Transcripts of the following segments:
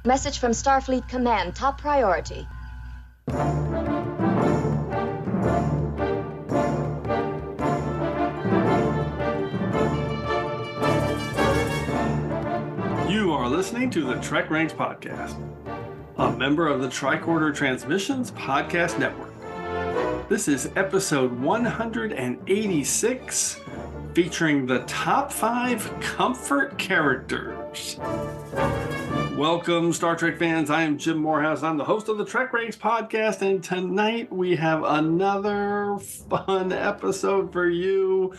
Message from Starfleet Command, top priority. You are listening to the TrekRanks podcast, a member of the Tricorder Transmissions Podcast Network. This is episode 186, featuring the top 5 comfort characters. Welcome, Star Trek fans. I am Jim Moorhouse. I'm the host of the TrekRanks podcast, and tonight we have another fun episode for you.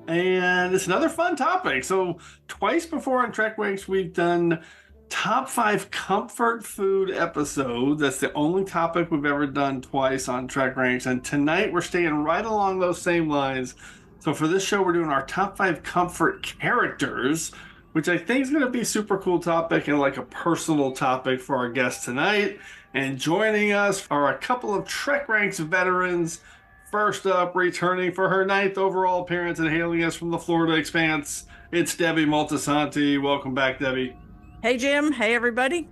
And it's another fun topic. So twice before on TrekRanks, we've done top 5 comfort food episodes. That's the only topic we've ever done twice on TrekRanks. And tonight we're staying right along those same lines. So for this show, we're doing our top 5 comfort characters, which I think is going to be a super cool topic and like a personal topic for our guest tonight. And joining us are a couple of TrekRanks veterans. First up, returning for her 9th overall appearance and hailing us from the Florida Expanse, it's Debbie Moltisanti. Welcome back, Debbie. Hey, Jim. Hey, everybody.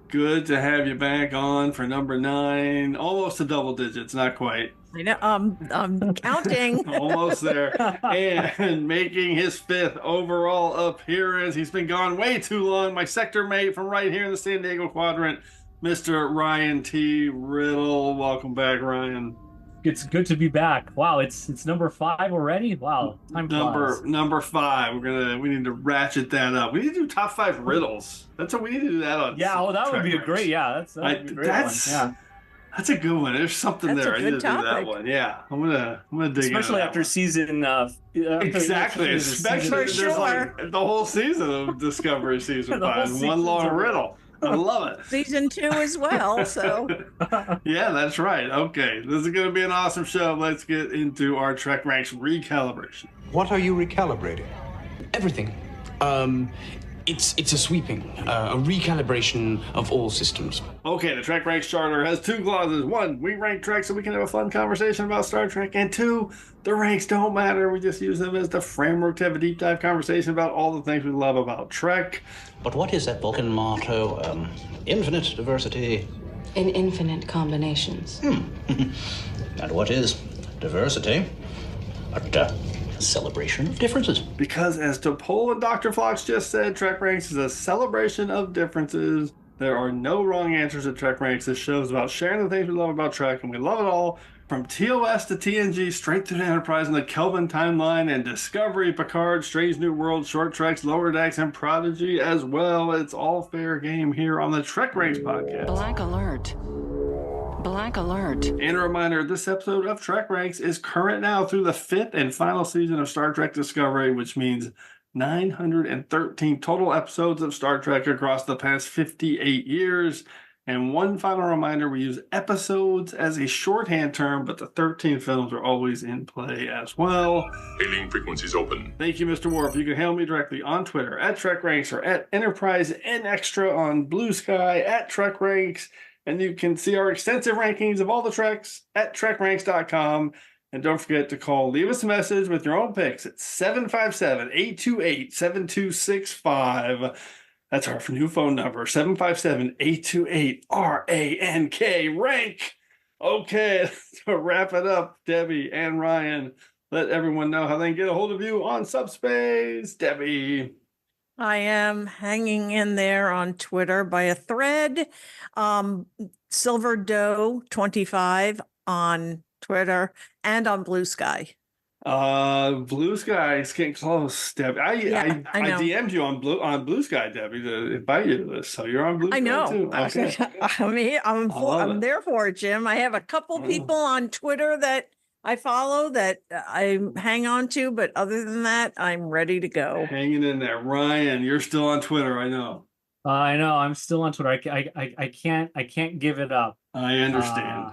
Good to have you back on for number 9. Almost to double digits, not quite. I know, I'm counting. Almost there. And making his 5th overall appearance. He's been gone way too long. My sector mate from right here in the San Diego Quadrant, Mr. Ryan T. Riddle. Welcome back, Ryan. It's good to be back. Wow, it's number 5 already. Wow, time flies. Number 5. We need to ratchet that up. We need to do top 5 riddles. That's what we need to do that on. Yeah, well, that would be a great. Yeah, that would be a great one. Yeah. That's a good one. There's something That's there. A I need good to topic. do that one. Yeah, I'm gonna dig especially after one. Season. Exactly. Especially For there's sure. like the whole season of Discovery season The whole 5. One season's long a riddle. I love it. Season 2 as well, so. Yeah, that's right. Okay, this is going to be an awesome show. Let's get into our TrekRanks recalibration. What are you recalibrating? Everything. It's a sweeping, a recalibration of all systems. Okay, the TrekRanks Charter has 2 clauses. 1, we rank Trek so we can have a fun conversation about Star Trek. And 2, the ranks don't matter. We just use them as the framework to have a deep dive conversation about all the things we love about Trek. But what is that Vulcan motto? Infinite diversity. In infinite combinations. And what is diversity? A celebration of differences. Because as Topol and Dr. Phlox just said, TrekRanks is a celebration of differences. There are no wrong answers at TrekRanks. This show is about sharing the things we love about Trek, and we love it all. From TOS to TNG, straight through to Enterprise and the Kelvin timeline, and Discovery, Picard, Strange New World, Short Treks, Lower Decks, and Prodigy as well. It's all fair game here on the TrekRanks podcast. Black alert. Black alert. And a reminder, this episode of TrekRanks is current now through the 5th and final season of Star Trek Discovery, which means 913 total episodes of Star Trek across the past 58 years. And one final reminder, we use episodes as a shorthand term, but the 13 films are always in play as well. Hailing frequencies open. Thank you, Mr. Worf. You can hail me directly on Twitter, at TrekRanks, or at Enterprise N Extra on Blue Sky, at TrekRanks. And you can see our extensive rankings of all the Treks at TrekRanks.com. And don't forget to leave us a message with your own picks at 757-828-7265. That's our new phone number, 757-828-RANK, rank. Okay, to wrap it up, Debbie and Ryan, let everyone know how they can get a hold of you on Subspace. Debbie. I am hanging in there on Twitter by a thread. Silver Doe 25 on Twitter and on Blue Sky. Blue Sky is getting close, Debbie. I DM'd you on Blue Sky, Debbie, to invite you to this. So you're on Blue Sky too. Okay. I'm there for it, Jim. I have a couple people on Twitter that I follow that I hang on to, but other than that, I'm ready to go. Hanging in there. Ryan, you're still on Twitter, I know. I know. I'm still on Twitter. I can't give it up. I understand.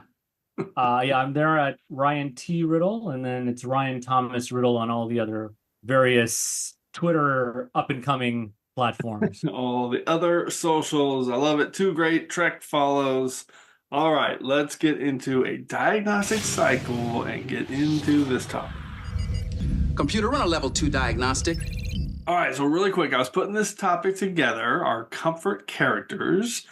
Yeah, I'm there at Ryan T. Riddle, and then it's Ryan Thomas Riddle on all the other various Twitter up-and-coming platforms. All the other socials. I love it. 2 great Trek follows. All right, let's get into a diagnostic cycle and get into this topic. Computer, run a level 2 diagnostic. All right, so really quick, I was putting this topic together, our comfort characters,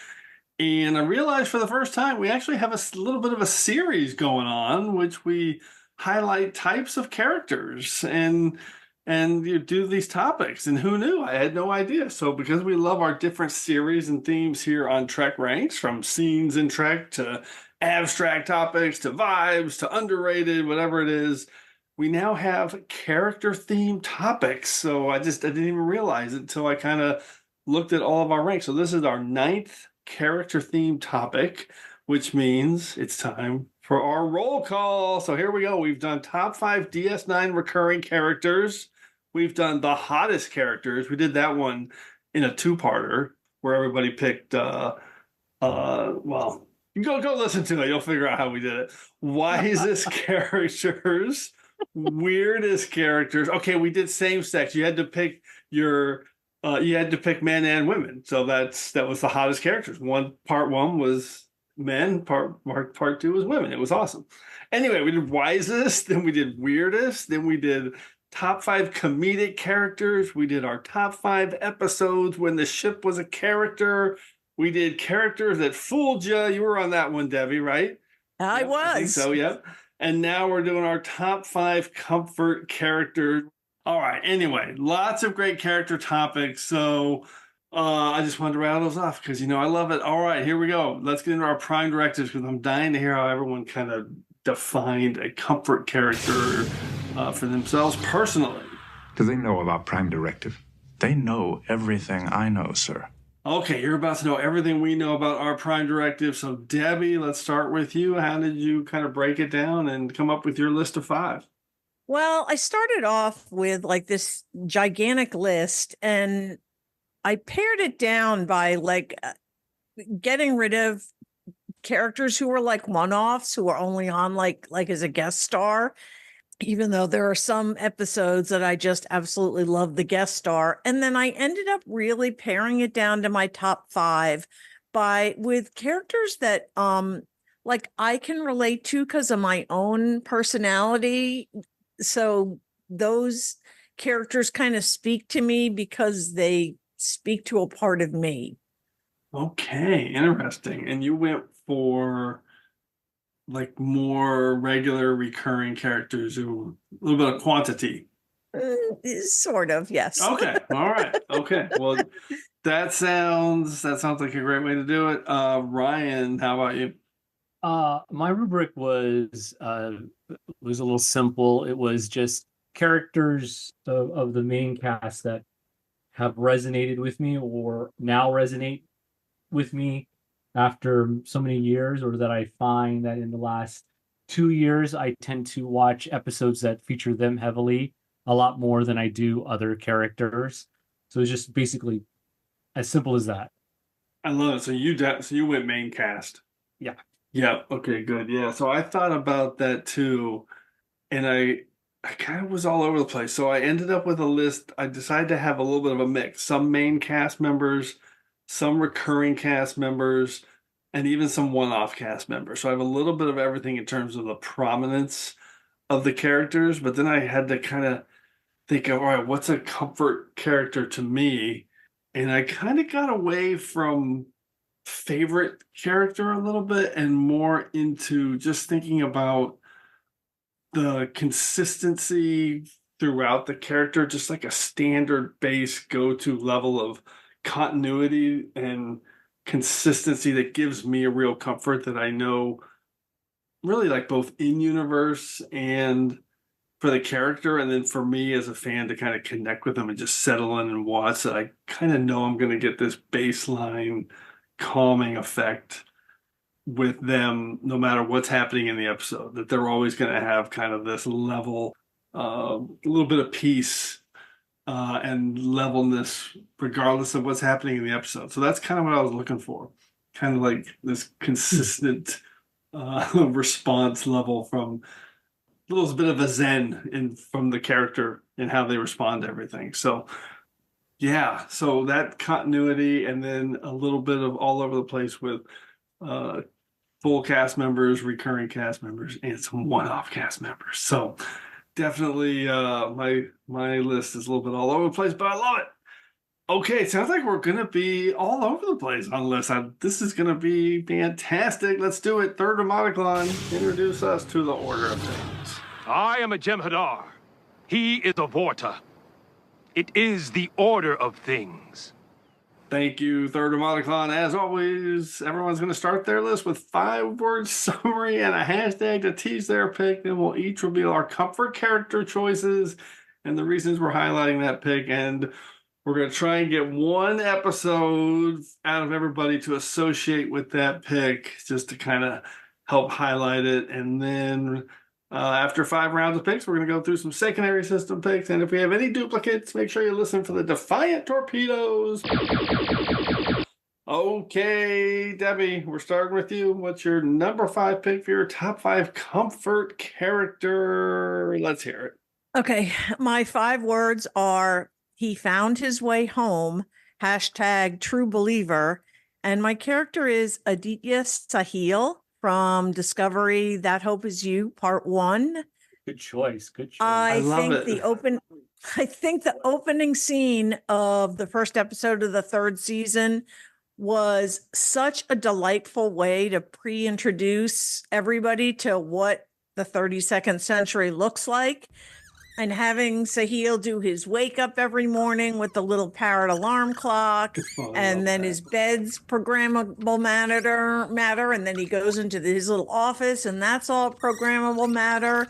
and I realized for the first time we actually have a little bit of a series going on, which we highlight types of characters and you do these topics. And who knew? I had no idea. So because we love our different series and themes here on Trek Ranks, from scenes in Trek to abstract topics to vibes to underrated, whatever it is, we now have character themed topics. So I didn't even realize it until I kind of looked at all of our ranks. So this is our 9th character themed topic, which means it's time for our roll call. So here we go. We've done top 5 DS9 recurring characters. We've done the hottest characters. We did that one in a 2-parter where everybody picked well, you go listen to it. You'll figure out how we did it. Wisest characters, weirdest characters. Okay, we did same sex. You had to pick men and women. So that was the hottest characters. Part one was men, part 2 was women. It was awesome. Anyway, we did wisest, then we did weirdest, then we did top 5 comedic characters. We did our top 5 episodes when the ship was a character. We did characters that fooled you. You were on that one, Debbie, right? I was. I think so, yep. And now we're doing our top 5 comfort characters. All right. Anyway, lots of great character topics. So I just wanted to rattle those off because, I love it. All right, here we go. Let's get into our prime directives because I'm dying to hear how everyone kind of defined a comfort character for themselves personally. Do they know about prime directive? They know everything I know, sir. Okay, you're about to know everything we know about our prime directive. So, Debbie, let's start with you. How did you kind of break it down and come up with your list of 5? Well, I started off with like this gigantic list, and I pared it down by getting rid of characters who were like one-offs, who are only on like as a guest star, even though there are some episodes that I just absolutely love the guest star. And then I ended up really paring it down to my top 5 with characters that I can relate to because of my own personality. So those characters kind of speak to me because they speak to a part of me. Okay, interesting. And you went for like more regular recurring characters who a little bit of quantity. Sort of, yes. Okay. All right. Okay. Well, that sounds like a great way to do it. Ryan, how about you? My rubric was a little simple. It was just characters of the main cast that have resonated with me or now resonate with me after so many years, or that I find that in the last 2 years, I tend to watch episodes that feature them heavily a lot more than I do other characters. So it's just basically as simple as that. I love it. So you went main cast. Yeah. Yeah. Okay, good. Yeah. So I thought about that too. And I kind of was all over the place. So I ended up with a list. I decided to have a little bit of a mix. Some main cast members, some recurring cast members, and even some one-off cast members. So I have a little bit of everything in terms of the prominence of the characters. But then I had to kind of think of, all right, what's a comfort character to me? And I kind of got away from favorite character a little bit and more into just thinking about the consistency throughout the character, just like a standard base go-to level of continuity and consistency that gives me a real comfort that I know really like both in universe and for the character, and then for me as a fan to kind of connect with them and just settle in and watch that I kind of know I'm going to get this baseline calming effect with them no matter what's happening in the episode, that they're always going to have kind of this level, a little bit of peace and levelness regardless of what's happening in the episode. So that's kind of what I was looking for, kind of like this consistent response level from a little bit of a zen from the character and how they respond to everything. So yeah, so that continuity, and then a little bit of all over the place with full cast members, recurring cast members, and some one-off cast members. So Definitely, my list is a little bit all over the place, but I love it. Okay, it sounds like we're gonna be all over the place on lists. This is gonna be fantastic. Let's do it. Third Demonicon, introduce us to the order of things. I am a Jem'Hadar. He is a Vorta. It is the order of things. Thank you, Third Demonicon. As always, everyone's going to start their list with 5-word summary and a hashtag to tease their pick. Then we'll each reveal our comfort character choices and the reasons we're highlighting that pick. And we're going to try and get one episode out of everybody to associate with that pick, just to kind of help highlight it. And then after 5 rounds of picks, we're going to go through some secondary system picks. And if we have any duplicates, make sure you listen for the Defiant Torpedoes. Okay, Debbie, we're starting with you. What's your number 5 pick for your top 5 comfort character? Let's hear it. Okay, my 5 words are: he found his way home, hashtag true believer. And my character is Aditya Sahil from Discovery, That Hope Is You, Part 1. Good choice. Good choice. I love think it. I think the opening scene of the first episode of the 3rd season was such a delightful way to pre-introduce everybody to what the 32nd century looks like. And having Sahil do his wake up every morning with the little parrot alarm clock, and then his bed's programmable matter, and then he goes into his little office, and that's all programmable matter.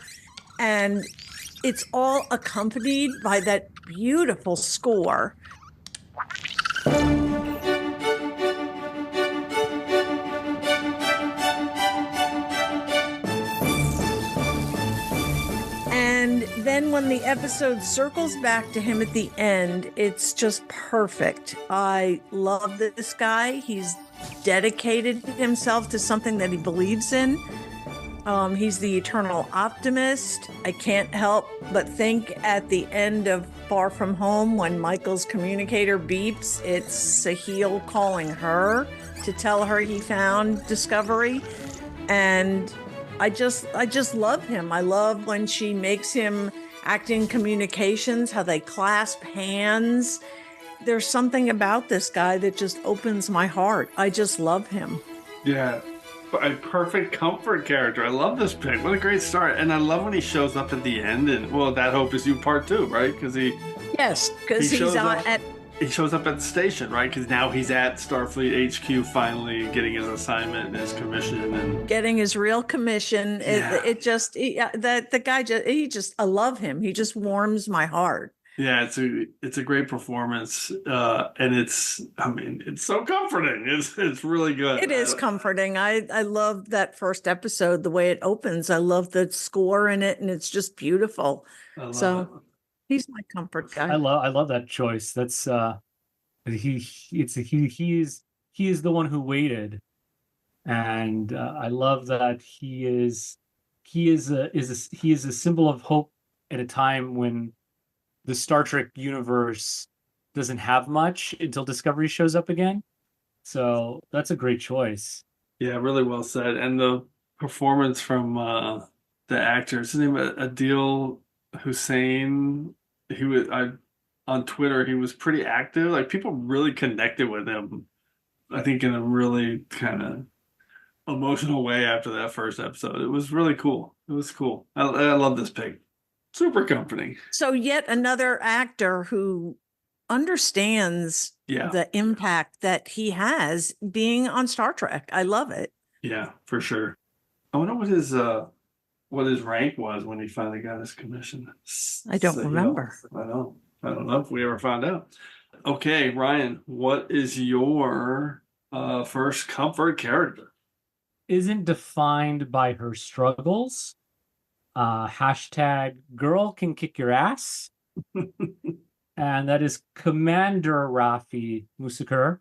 And it's all accompanied by that beautiful score. And then when the episode circles back to him at the end, it's just perfect. I love this guy. He's dedicated himself to something that he believes in. He's the eternal optimist. I can't help but think at the end of Far From Home, when Michael's communicator beeps, it's Sahil calling her to tell her he found Discovery. And I just love him. I love when she makes him acting communications, how they clasp hands. There's something about this guy that just opens my heart. I just love him. Yeah, a perfect comfort character. I love this pick. What a great start. And I love when he shows up at the end. And, well, That Hope Is You Part 2, right? Because he's he shows up at the station, right? Because now he's at Starfleet HQ, finally getting his assignment and his commission and getting his real commission. Yeah. The guy I love him. He just warms my heart. Yeah, it's a great performance, and it's so comforting. It's really good. It is comforting. I love that first episode, the way it opens. I love the score in it, and it's just beautiful. He's my comfort guy. I love that choice. That's he is the one who waited, and I love that he is a symbol of hope at a time when the Star Trek universe doesn't have much until Discovery shows up again. So that's a great choice. Yeah, really well said. And the performance from the actor, his name Adil Hussein, on Twitter, he was pretty active. Like, people really connected with him, I think, in a really kind of emotional way after that first episode. It was really cool. It was cool. I love this pick. Super comforting. So yet another actor who understands the impact that he has being on Star Trek. I love it. Yeah, for sure. I wonder what his rank was when he finally got his commission. I don't remember. I don't know if we ever found out. Okay, Ryan, what is your first comfort character? Isn't defined by her struggles. Hashtag girl can kick your ass. And that is Commander Rafi Musakir,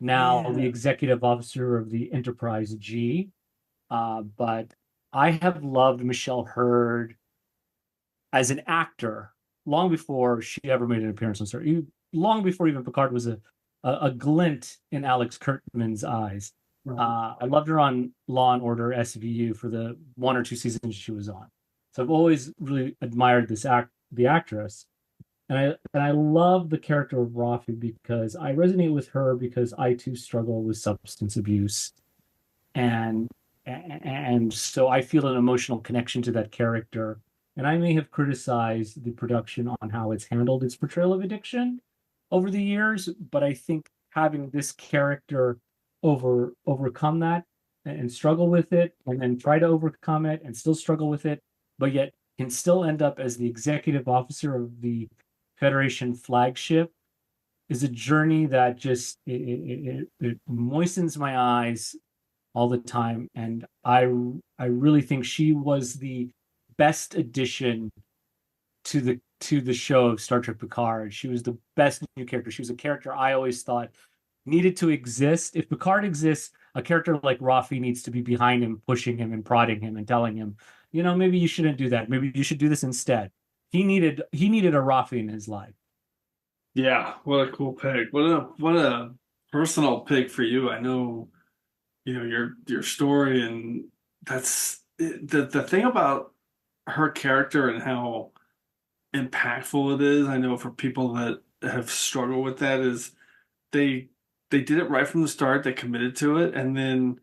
now the executive officer of the Enterprise G. But I have loved Michelle Hurd as an actor long before she ever made an appearance on Star Trek. Long before even Picard was a glint in Alex Kurtzman's eyes. I loved her on Law and Order SVU for the 1 or 2 seasons she was on. So I've always really admired the actress. And I love the character of Rafi because I resonate with her because I too struggle with substance abuse. And and so I feel an emotional connection to that character. And I may have criticized the production on how it's handled its portrayal of addiction over the years, but I think having this character overcome that and struggle with it, and then try to overcome it and still struggle with it, but yet can still end up as the executive officer of the Federation flagship is a journey that just it moistens my eyes all the time. And I really think she was the best addition to the show of Star Trek Picard. She was the best new character. She was a character I always thought needed to exist. If Picard exists, a character like Rafi needs to be behind him, pushing him and prodding him and telling him, maybe you shouldn't do that. Maybe you should do this instead. He needed a Rafi in his life. Yeah, what a cool pick. What a personal pick for you. I know, your story, and that's the thing about her character and how impactful it is. I know for people that have struggled with that is they did it right from the start. They committed to it, and then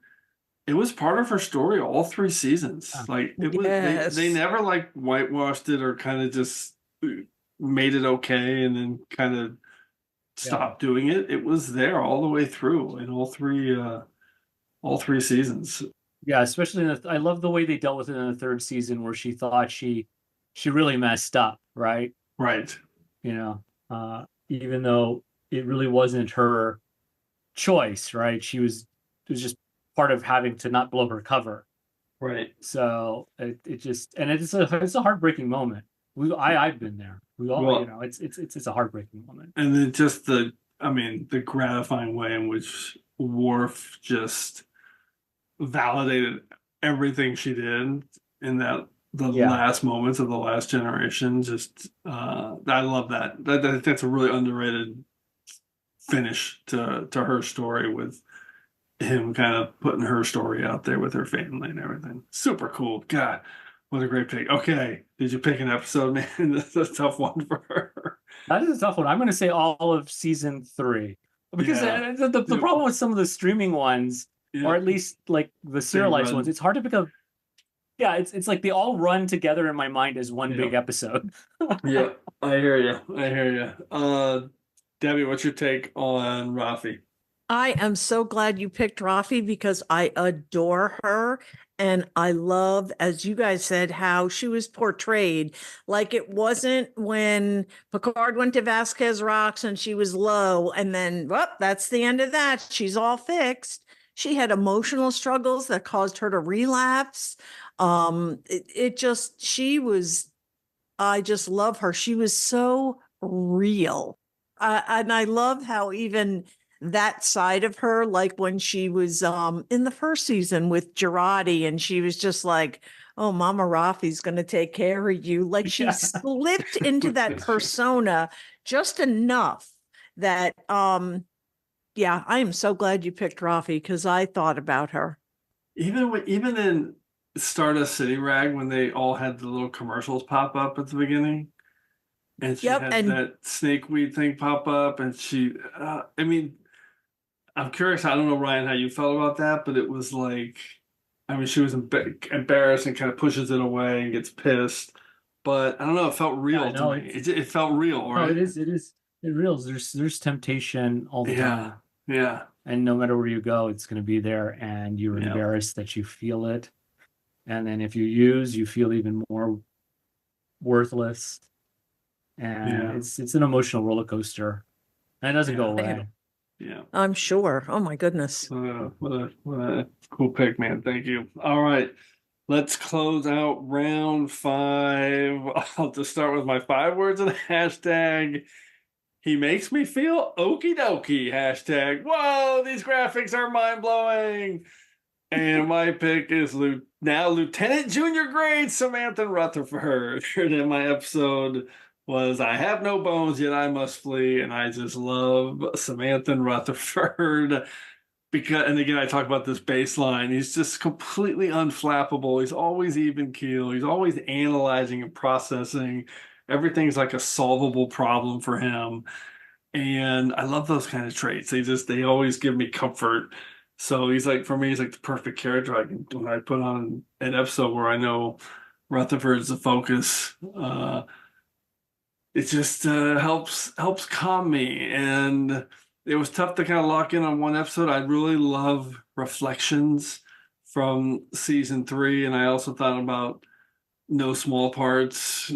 it was part of her story all 3 seasons. Like it was, they never like whitewashed it or kind of just made it okay and then kind of stopped doing it. It was there all the way through in all three seasons. Yeah, especially I love the way they dealt with it in the 3rd season, where she thought she really messed up, right? Right. Even though it really wasn't her choice, right? It was just part of having to not blow her cover. Right. So it's a heartbreaking moment. I've been there. We all, it's a heartbreaking moment. And then just the gratifying way in which Worf just validated everything she did in the last moments of the Last Generation. Just I love that. That's a really underrated finish to her story, with him kind of putting her story out there with her family and everything. Super cool. God, what a great pick. Okay, did you pick an episode, man? That's a tough one for her. That is a tough one. I'm going to say all of season 3 because the problem with some of the streaming ones, or at least like the serialized ones, it's hard to pick up. Yeah, it's like they all run together in my mind as one big episode. Yeah, I hear you. Debbie, what's your take on Rafi? I am so glad you picked Rafi because I adore her. And I love, as you guys said, how she was portrayed. Like it wasn't when Picard went to Vasquez Rocks and she was low, and then, that's the end of that. She's all fixed. She had emotional struggles that caused her to relapse. I just love her. She was so real. And I love how even that side of her, like when she was in the 1st season with Girardi, and she was just like, oh, Mama Rafi's going to take care of you. Like she slipped into that persona just enough that, I am so glad you picked Rafi because I thought about her. Even in Stardust City Rag, when they all had the little commercials pop up at the beginning, and she had that snakeweed thing pop up, and she, I'm curious. I don't know, Ryan, how you felt about that, but it was like, she was embarrassed and kind of pushes it away and gets pissed. But I don't know, it felt real to me. It felt real, right? No, it is real. There's temptation all the time. Yeah. And no matter where you go, it's going to be there, and you're embarrassed that you feel it. And then if you feel even more worthless. And it's an emotional roller coaster, and it doesn't go away. Yeah, I'm sure. Oh my goodness. What a cool pick, man. Thank you. All right, let's close out round 5. I'll just start with my 5 words and hashtag. He makes me feel okie dokie. Hashtag. Whoa, these graphics are mind blowing. And my pick is now Lieutenant Junior Grade Samantha Rutherford. And my episode was I Have No Bones, Yet I Must Flee, and I just love Samantha Rutherford. because, and again, I talk about this baseline. He's just completely unflappable. He's always even keel. He's always analyzing and processing. Everything's like a solvable problem for him. And I love those kind of traits. They always give me comfort. So he's like, for me, he's like the perfect character when I put on an episode where I know Rutherford's the focus. It just helps calm me. And it was tough to kind of lock in on one episode. I really love Reflections from season 3. And I also thought about No Small Parts,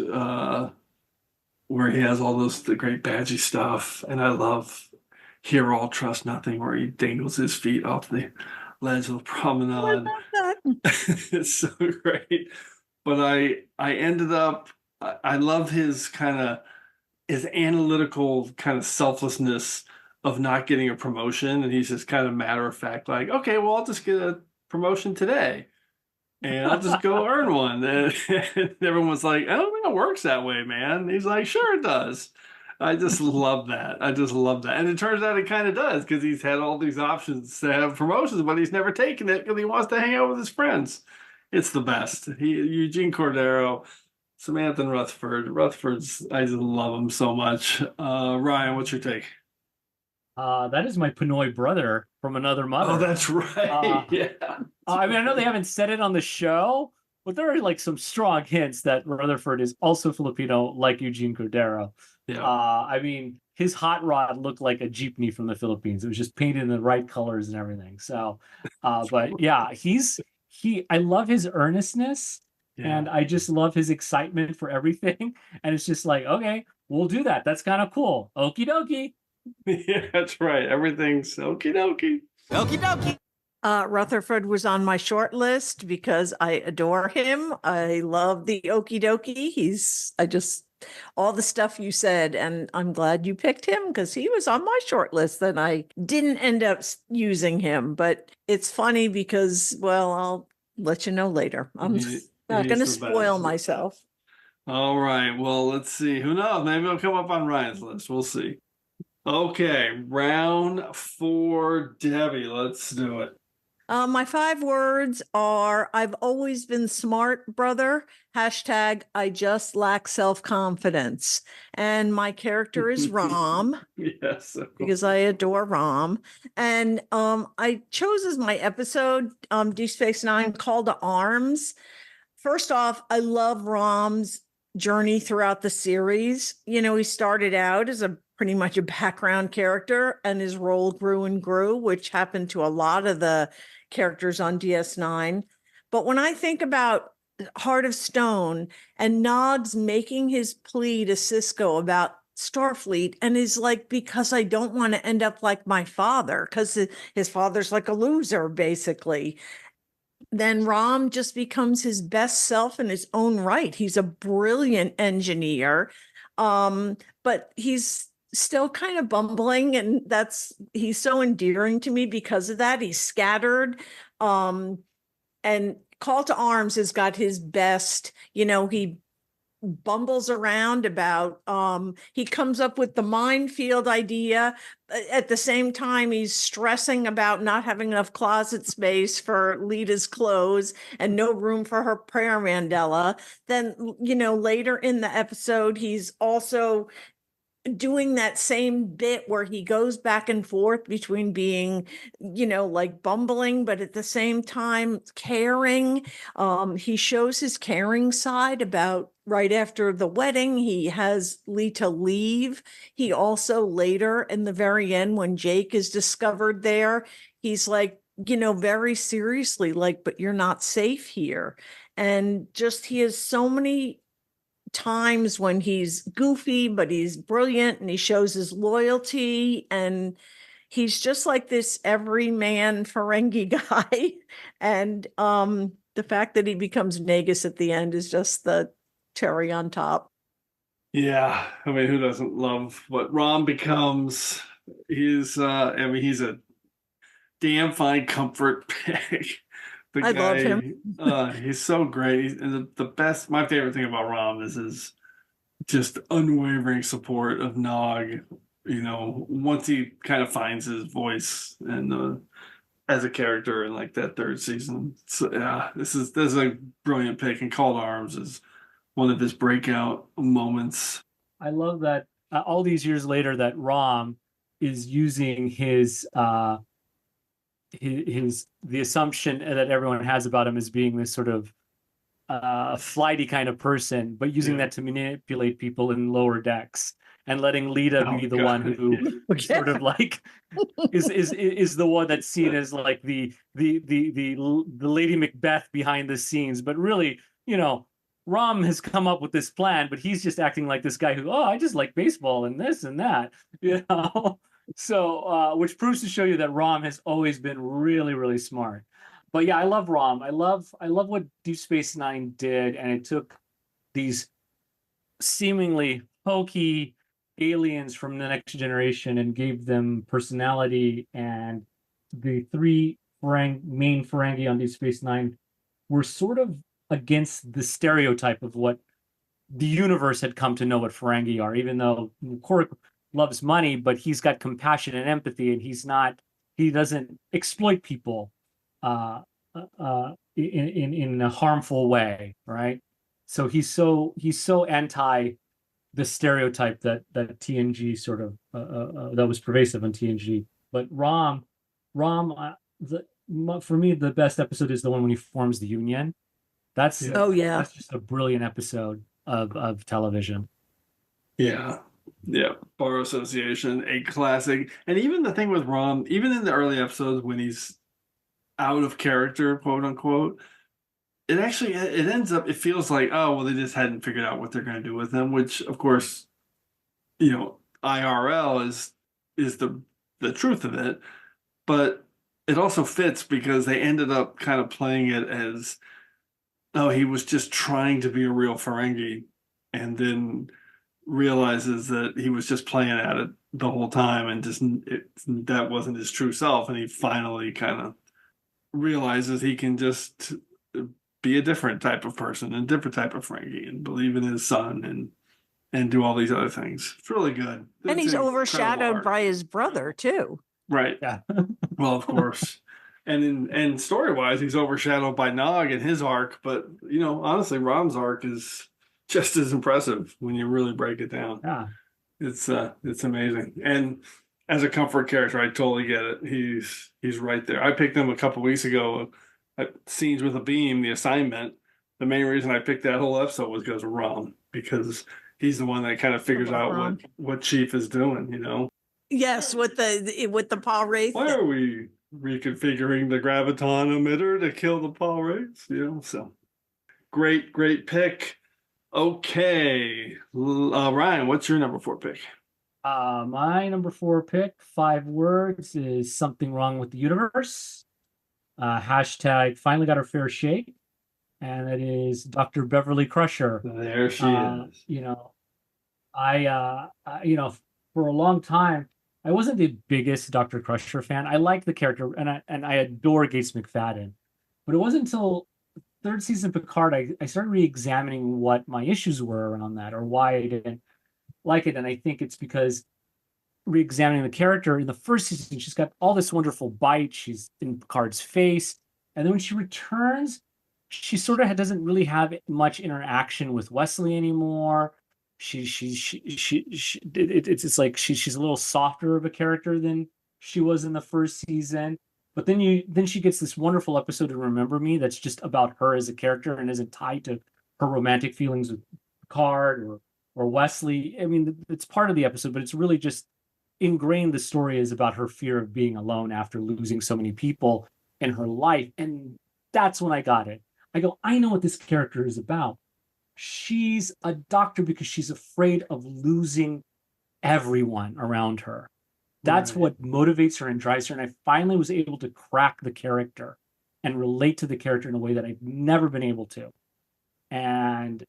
where he has all the great Badgie stuff. And I love Hear All, Trust Nothing, where he dangles his feet off the ledge of the promenade. It's so great. But I ended up, I love his analytical kind of selflessness of not getting a promotion. And he's just kind of matter of fact, like, okay, well, I'll just get a promotion today. And I'll just go earn one. And everyone's like, I don't think it works that way, man. And he's like, sure it does. I just love that. I just love that. And it turns out it kind of does, because he's had all these options to have promotions, but he's never taken it because he wants to hang out with his friends. It's the best. Eugene Cordero, Samantha and Rutherford's, I just love him so much. Ryan, what's your take? That is my Pinoy brother from another mother. Oh, that's right. Yeah. I mean, I know they haven't said it on the show, but there are like some strong hints that Rutherford is also Filipino, like Eugene Cordero. Yeah. I mean, his hot rod looked like a jeepney from the Philippines. It was just painted in the right colors and everything. So, but yeah, I love his earnestness, and I just love his excitement for everything. And it's just like, okay, we'll do that. That's kind of cool. Okie dokie. Yeah, that's right. Everything's okie dokie. Okie dokie. Rutherford was on my short list because I adore him. I love the okie dokie. All the stuff you said, and I'm glad you picked him because he was on my short list and I didn't end up using him. But it's funny because, well, I'll let you know later. I'm not going to spoil myself. All right. Well, let's see. Who knows? Maybe it'll come up on Ryan's list. We'll see. Okay. Round 4, Debbie. Let's do it. My 5 words are: I've always been smart, brother. Hashtag I just lack self-confidence. And my character is Rom. Yes. Because I adore Rom. And I chose as my episode Deep Space Nine Call to Arms. First off, I love Rom's journey throughout the series. You know, he started out as pretty much a background character, and his role grew and grew, which happened to a lot of the characters on DS9. But when I think about Heart of Stone and Nog's making his plea to Cisco about Starfleet, and is like, because I don't want to end up like my father, because his father's like a loser, basically. Then Rom just becomes his best self in his own right. He's a brilliant engineer, but he's still kind of bumbling, and he's so endearing to me because of that. He's scattered, and Call to Arms has got his best, he bumbles around about, he comes up with the minefield idea. At the same time, he's stressing about not having enough closet space for Lita's clothes and no room for her prayer mandala. Then, later in the episode, he's also doing that same bit where he goes back and forth between being, like bumbling, but at the same time caring. He shows his caring side about right after the wedding. He has Lita leave. He also later in the very end, when Jake is discovered there, he's like, very seriously, like, but you're not safe here. And just, he has so many times when he's goofy, but he's brilliant, and he shows his loyalty, and he's just like this everyman Ferengi guy. And the fact that he becomes Nagus at the end is just the cherry on top. Yeah, I mean, who doesn't love what Rom becomes? He's a damn fine comfort pick. I love him. He's so great. He's the best. My favorite thing about Rom is his just unwavering support of Nog. Once he kind of finds his voice and as a character in like that third season. So yeah, this is a brilliant pick, and Call to Arms is one of his breakout moments. I love that all these years later that Rom is using his the assumption that everyone has about him as being this sort of flighty kind of person, but using that to manipulate people in lower decks and letting Lita be the one who sort of like is the one that's seen as like the Lady Macbeth behind the scenes. But really, you know, Rom has come up with this plan, but he's just acting like this guy who, oh, I just like baseball and this and that, you know. So which proves to show you that Rom has always been really, really smart. But yeah, I love Rom. I love what Deep Space Nine did, and it took these seemingly hokey aliens from the Next Generation and gave them personality. And the three main Ferengi on Deep Space Nine were sort of against the stereotype of what the universe had come to know what Ferengi are. Even though Quark loves money, but he's got compassion and empathy, and he doesn't exploit people in a harmful way, right? So he's so anti the stereotype that TNG sort of that was pervasive on TNG. But Rom, for me, the best episode is the one when he forms the Union. That's just a brilliant episode of television. Yeah. Bar Association, a classic. And even the thing with Rom, even in the early episodes when he's out of character, quote unquote, it ends up, it feels like, oh, well, they just hadn't figured out what they're going to do with him, which of course, you know, IRL is the truth of it. But it also fits because they ended up kind of playing it as, oh, he was just trying to be a real Ferengi, and then realizes that he was just playing at it the whole time, and that wasn't his true self, and he finally kind of realizes he can just be a different type of person, a different type of Ferengi, and believe in his son and do all these other things. It's really good. And he's overshadowed by his brother too. Right. Yeah. Well, of course. And story-wise, he's overshadowed by Nog and his arc, but you know, honestly, Rom's arc is just as impressive when you really break it down. Yeah. It's amazing. And as a comfort character, I totally get it. He's right there. I picked him a couple weeks ago. Scenes with a Beam, the assignment. The main reason I picked that whole episode was because of Rom, because he's the one that kind of figures out what Chief is doing, you know. Yes, with the Paul Wraith. Why are we reconfiguring the graviton emitter to kill the Paul Wraiths? You know, so great pick. Okay, Ryan, what's your number 4 pick? My number 4 pick, 5 words, is Something Wrong with the Universe. Hashtag finally got her fair shake, and it is Dr. Beverly Crusher. There she is. You know, I for a long time I wasn't the biggest Dr. Crusher fan. I like the character, and I adore Gates McFadden, but it wasn't until third season Picard I started re-examining what my issues were around that, or why I didn't like it. And I think it's because re-examining the character in the first season, she's got all this wonderful bite. She's in Picard's face, and then when she returns, she sort of doesn't really have much interaction with Wesley anymore. It's like she's a little softer of a character than she was in the first season. But then she gets this wonderful episode of Remember Me that's just about her as a character and isn't tied to her romantic feelings with Picard or Wesley. I mean, it's part of the episode, but it's really just ingrained. The story is about her fear of being alone after losing so many people in her life. And that's when I got it. I go, I know what this character is about. She's a doctor because she's afraid of losing everyone around her. That's what motivates her and drives her. And I finally was able to crack the character and relate to the character in a way that I've never been able to. And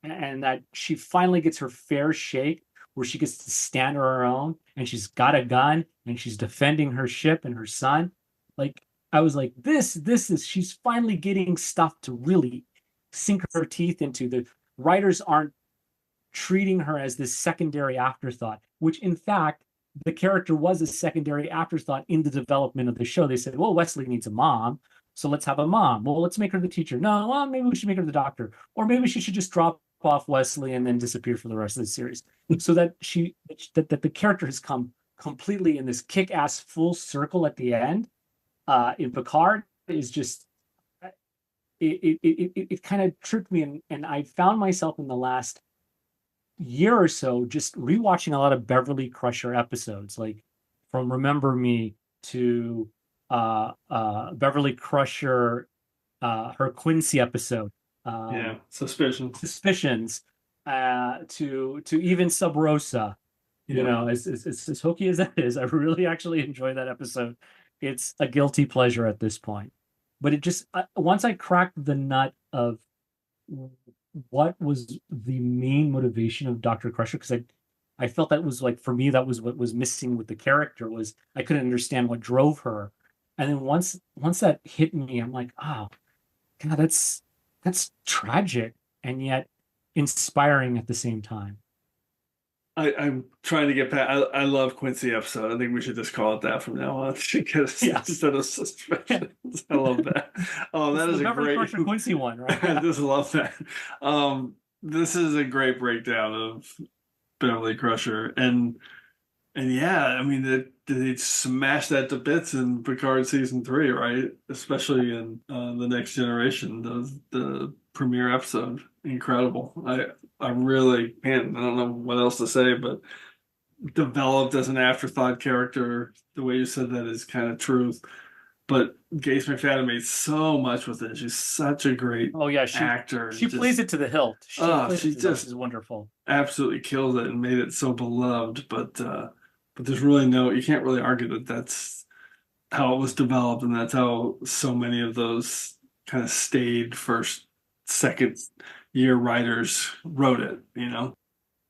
that she finally gets her fair shake where she gets to stand on her own, and she's got a gun and she's defending her ship and her son. Like, I was like, this is, she's finally getting stuff to really sink her teeth into. The writers aren't treating her as this secondary afterthought, which in fact, the character was a secondary afterthought in the development of the show. They said, well, Wesley needs a mom, so let's have a mom. Well, let's make her the teacher. No, well, maybe we should make her the doctor. Or maybe she should just drop off Wesley and then disappear for the rest of the series. So that that the character has come completely in this kick-ass full circle at the end in Picard is just it kind of tricked me, and I found myself in the last year or so just rewatching a lot of Beverly Crusher episodes, like from Remember Me to Beverly Crusher, her Quincy episode, Suspicions, to even Sub Rosa. You know, as hokey as that is, I really actually enjoy that episode. It's a guilty pleasure at this point. But it just, once I cracked the nut of what was the main motivation of Dr. Crusher, because I felt that was like, for me, that was what was missing with the character, was I couldn't understand what drove her. And then once that hit me, I'm like, oh, God, that's tragic and yet inspiring at the same time. I'm trying to get past. I love Quincy episode. I think we should just call it that from now on. Instead of Suspicions. I love that. Oh, that is a great Quincy one, right? I just love that. This is a great breakdown of Beverly Crusher, and yeah, I mean they smashed that to bits in Picard season 3, right? Especially in the Next Generation, the premiere episode. Incredible. I really can't. I don't know what else to say, but developed as an afterthought character, the way you said that is kind of truth. But Gates McFadden made so much with it. She's such a great actor. She plays it to the hilt. She just is wonderful. Absolutely kills it and made it so beloved. But there's really you can't really argue that that's how it was developed, and that's how so many of those kind of stayed first, second year writers wrote it, you know?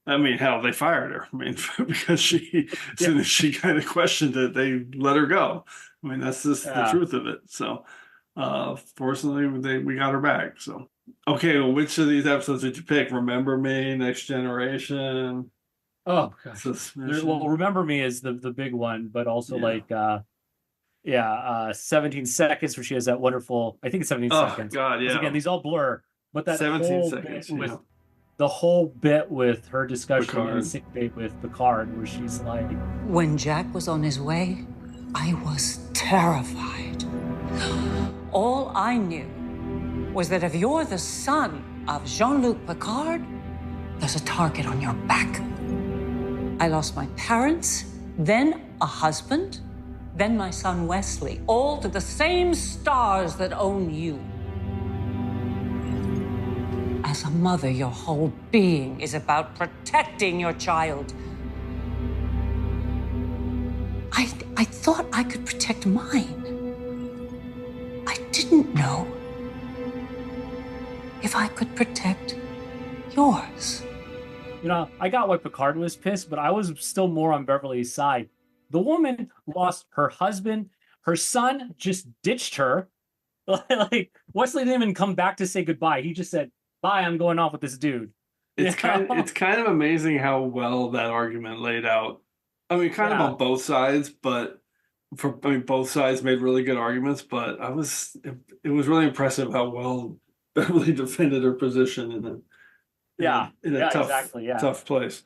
I mean, hell, they fired her. I mean, because as soon as she kind of questioned it, they let her go. I mean, that's just the truth of it. So, fortunately, we got her back. So, okay, well, which of these episodes did you pick? Remember Me, Next Generation? Oh, gosh. Well, Remember Me is the big one, but also 17 Seconds, where she has that wonderful, I think it's 17 Seconds. Oh, God, yeah. Again, these all blur. But that 17 seconds with the whole bit with her discussion in sick bay with Picard, where she's like, when Jack was on his way, I was terrified. All I knew was that if you're the son of Jean-Luc Picard, there's a target on your back. I lost my parents, then a husband, then my son Wesley, all to the same stars that own you. As a mother, your whole being is about protecting your child. I thought I could protect mine. I didn't know if I could protect yours. You know, I got why Picard was pissed, but I was still more on Beverly's side. The woman lost her husband. Her son just ditched her. Like, Wesley didn't even come back to say goodbye. He just said, bye, I'm going off with this dude. It's kind of amazing how well that argument laid out. I mean, kind of on both sides, but both sides made really good arguments, but it was really impressive how well Beverly defended her position in a tough place.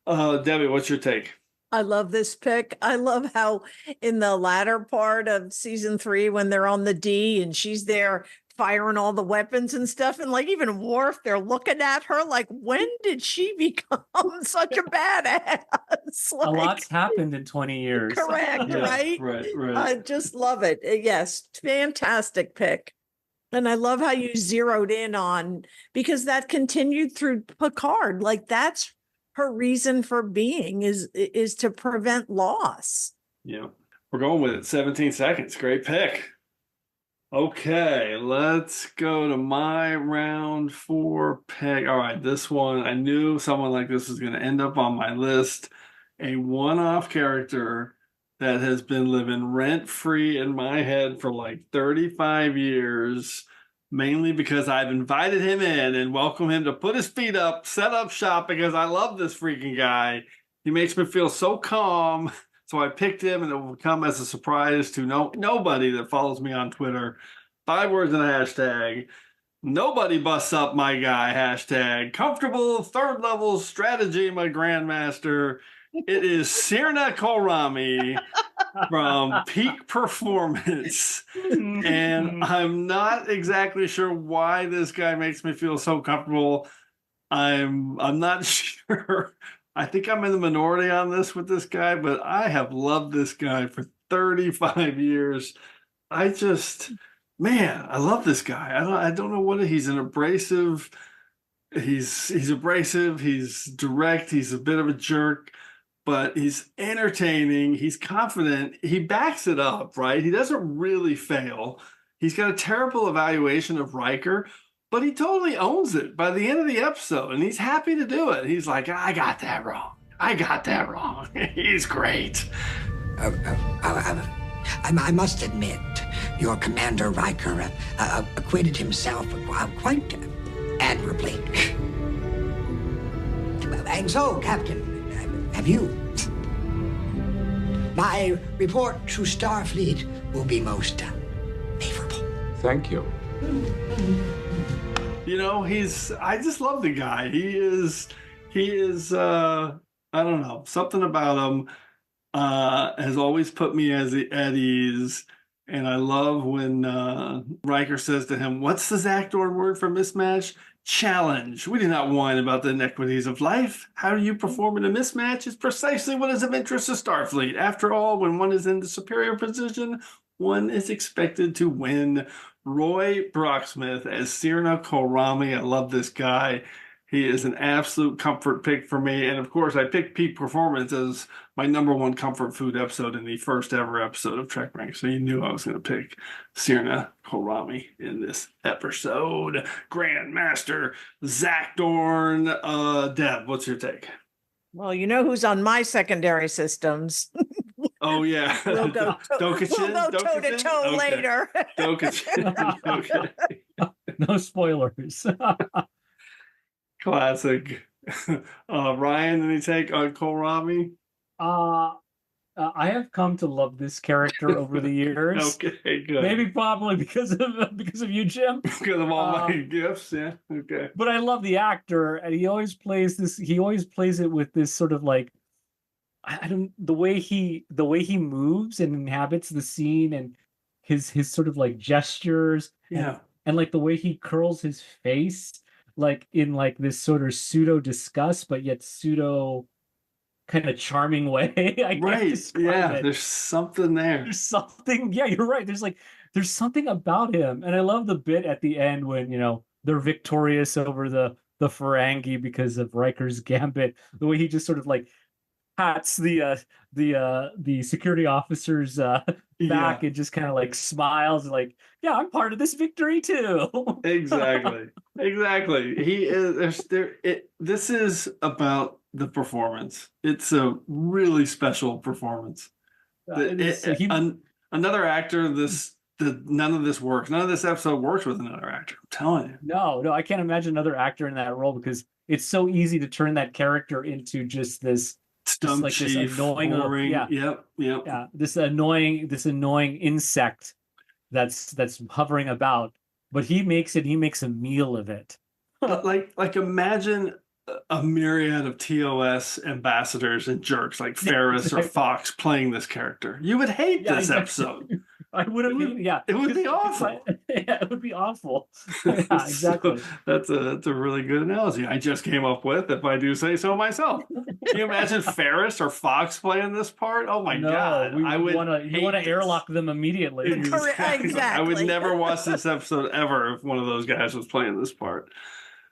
Debbie, what's your take? I love this pick. I love how in the latter part of season 3, when they're on the D and she's there firing all the weapons and stuff, and like even Worf, they're looking at her like, when did she become such a badass? Like, a lot's happened in 20 years. Correct, right? Right. I just love it. Yes, fantastic pick. And I love how you zeroed in on, because that continued through Picard. Like, that's her reason for being is to prevent loss. Yeah, we're going with it. 17 seconds. Great pick. Okay, let's go to my round 4 pick. All right, this one, I knew someone like this was going to end up on my list. A one-off character that has been living rent-free in my head for like 35 years, mainly because I've invited him in and welcomed him to put his feet up, set up shop, because I love this freaking guy. He makes me feel so calm. So I picked him, and it will come as a surprise to nobody that follows me on Twitter. 5 words in a hashtag. Nobody busts up my guy. Hashtag comfortable 3rd level strategy, my grandmaster. It is Sirna Kolrami from Peak Performance. And I'm not exactly sure why this guy makes me feel so comfortable. I'm not sure. I think I'm in the minority on this with this guy, but I have loved this guy for 35 years. I love this guy. I don't know what he's an abrasive. He's abrasive. He's direct. He's a bit of a jerk, but he's entertaining. He's confident. He backs it up, right? He doesn't really fail. He's got a terrible evaluation of Riker, but he totally owns it by the end of the episode, and he's happy to do it. He's like, I got that wrong. He's great. I must admit, your Commander Riker acquitted himself quite admirably. And so, Captain, have you? My report to Starfleet will be most favorable. Thank you. You know, I just love the guy. He is, I don't know, something about him has always put me at ease. And I love when Riker says to him, what's the Zachdorn word for mismatch? Challenge. We do not whine about the inequities of life. How do you perform in a mismatch is precisely what is of interest to Starfleet. After all, when one is in the superior position, one is expected to win. Roy Brocksmith as Sirna Kolrami. I love this guy. He is an absolute comfort pick for me. And of course, I picked Peak Performance as my #1 comfort food episode in the first ever episode of TrekRanks. So you knew I was going to pick Sirna Kolrami in this episode. Grandmaster Zachdorn. Deb, what's your take? Well, you know who's on my secondary systems. Oh, yeah. We'll go toe to toe later. Okay. No spoilers. Classic. Ryan, any take on Kolrami? I have come to love this character over the years. Okay, good. Maybe probably because of you, Jim. Because of all my gifts, yeah. Okay. But I love the actor, and he always plays it with this sort of like, the way he moves and inhabits the scene, and his sort of like gestures, and like the way he curls his face, like in like this sort of pseudo disgust, but yet pseudo kind of charming way. Right. Yeah. There's something there. There's something. Yeah, you're right. There's something about him. And I love the bit at the end when, they're victorious over the Ferengi because of Riker's gambit. The way he just sort of like pats the security officer's back and just kind of like smiles like, yeah, I'm part of this victory too. Exactly. He is this is about the performance. It's a really special performance. Another actor, none of this works. None of this episode works with another actor. I'm telling you. No, I can't imagine another actor in that role because it's so easy to turn that character into just this stump chief, this annoying, boring. This annoying insect that's hovering about. But he makes a meal of it. like imagine a myriad of TOS ambassadors and jerks like Ferris or Fox playing this character. You would hate this episode. I would have. It would be awful. It would be awful. Yeah, exactly. So that's a really good analogy I just came up with, if I do say so myself. Can you imagine Ferris or Fox playing this part? Oh my God. I would want to airlock them immediately. Exactly. I would never watch this episode ever if one of those guys was playing this part.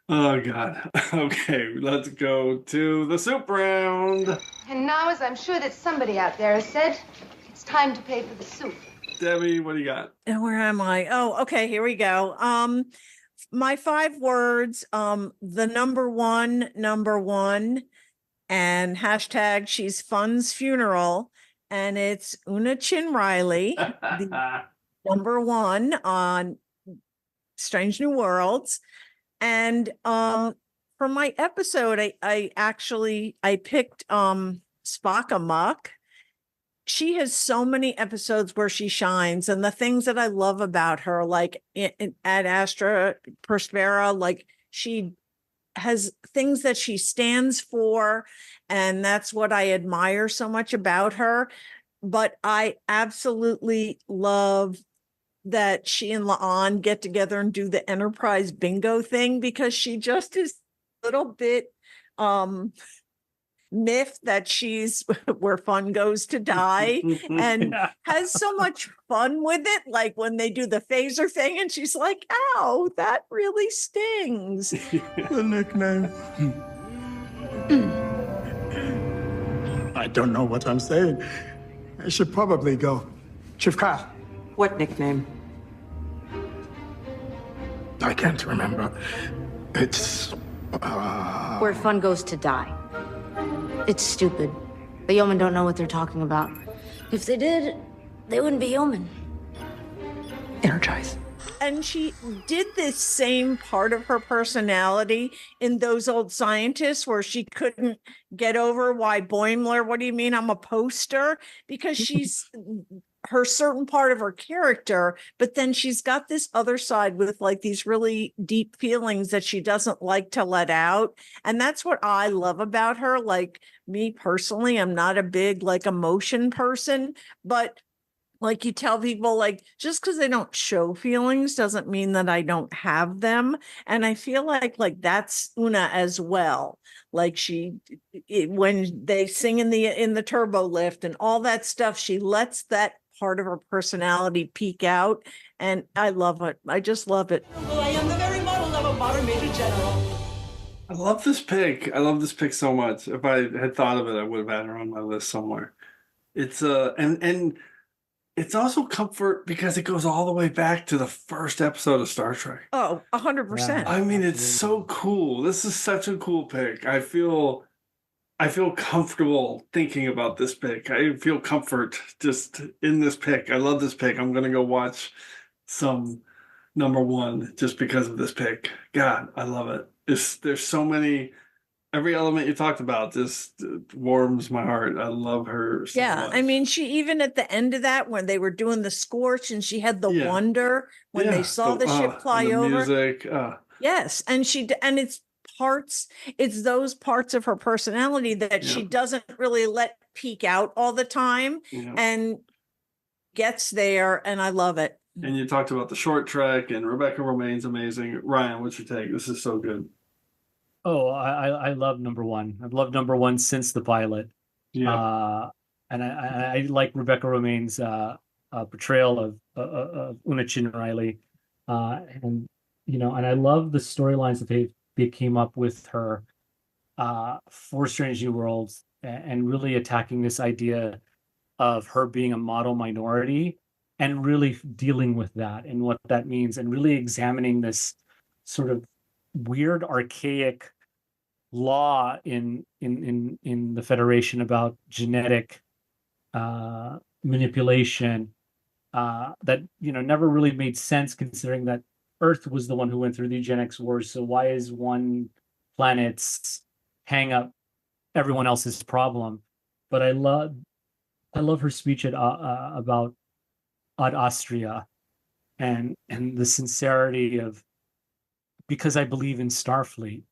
Oh God. Okay, let's go to the soup round. And now, as I'm sure that somebody out there has said, it's time to pay for the soup. Debbie, what do you got? And where am I? Oh, okay, here we go. My 5 words, the number one, and hashtag she's fun's funeral. And it's Una Chin Riley, the number 1 on Strange New Worlds. And for my episode, I picked Spock Amok. she has so many episodes where she shines, and the things that I love about her, like Ad Astra Prospera, like she has things that she stands for, and that's what I admire so much about her. But I absolutely love that she and La'an get together and do the Enterprise bingo thing, because she just is a little bit miffed that she's where fun goes to die, and has so much fun with it. Like when they do the phaser thing and she's like, ow, that really stings. The nickname. I don't know what I'm saying. I should probably go. Chief Kyle. What nickname? I can't remember. It's... Where fun goes to die. It's stupid. The yeomen don't know what they're talking about. If they did, they wouldn't be yeomen. Energize. And she did this same part of her personality in Those Old Scientists, where she couldn't get over why Boimler, what do you mean I'm a poster? Because she's her certain part of her character, but then she's got this other side with like these really deep feelings that she doesn't like to let out. And that's what I love about her. Like me personally, I'm not a big like emotion person, but like you tell people, like just because they don't show feelings doesn't mean that I don't have them. And I feel like that's Una as well. Like when they sing in the turbo lift and all that stuff, she lets that part of her personality peek out, and I love it. I just love it. I am the very model of a modern Major General. I love this pick. I love this pick so much. If I had thought of it, I would have had her on my list somewhere. It's and it's also comfort because it goes all the way back to the first episode of Star Trek. Oh, 100%. I mean, it's so cool. This is such a cool pick. I feel comfortable thinking about this pick. I feel comfort just in this pick. I love this pick. I'm going to go watch some number one just because of this pick. God, I love it. There's so many, every element you talked about just warms my heart. I love her so much. I mean, she even at the end of that, when they were doing the scorch and she had the wonder when they saw the ship fly over. Music. Yes. And it's those parts of her personality that she doesn't really let peek out all the time and gets there, and I love it. And you talked about the short trek, and Rebecca Romaine's amazing. Ryan, what's your take? This is so good. Oh, I love number one. I've loved number one since the pilot. Yeah. And I like Rebecca Romaine's portrayal of Una Chin Riley. And I love the storylines that they came up with her for Strange New Worlds, and really attacking this idea of her being a model minority and really dealing with that and what that means, and really examining this sort of weird, archaic law in the Federation about genetic manipulation that never really made sense, considering that Earth was the one who went through the eugenics wars. So why is one planet's hang up everyone else's problem? But I love her speech about Ad Astra and the sincerity of, because I believe in Starfleet.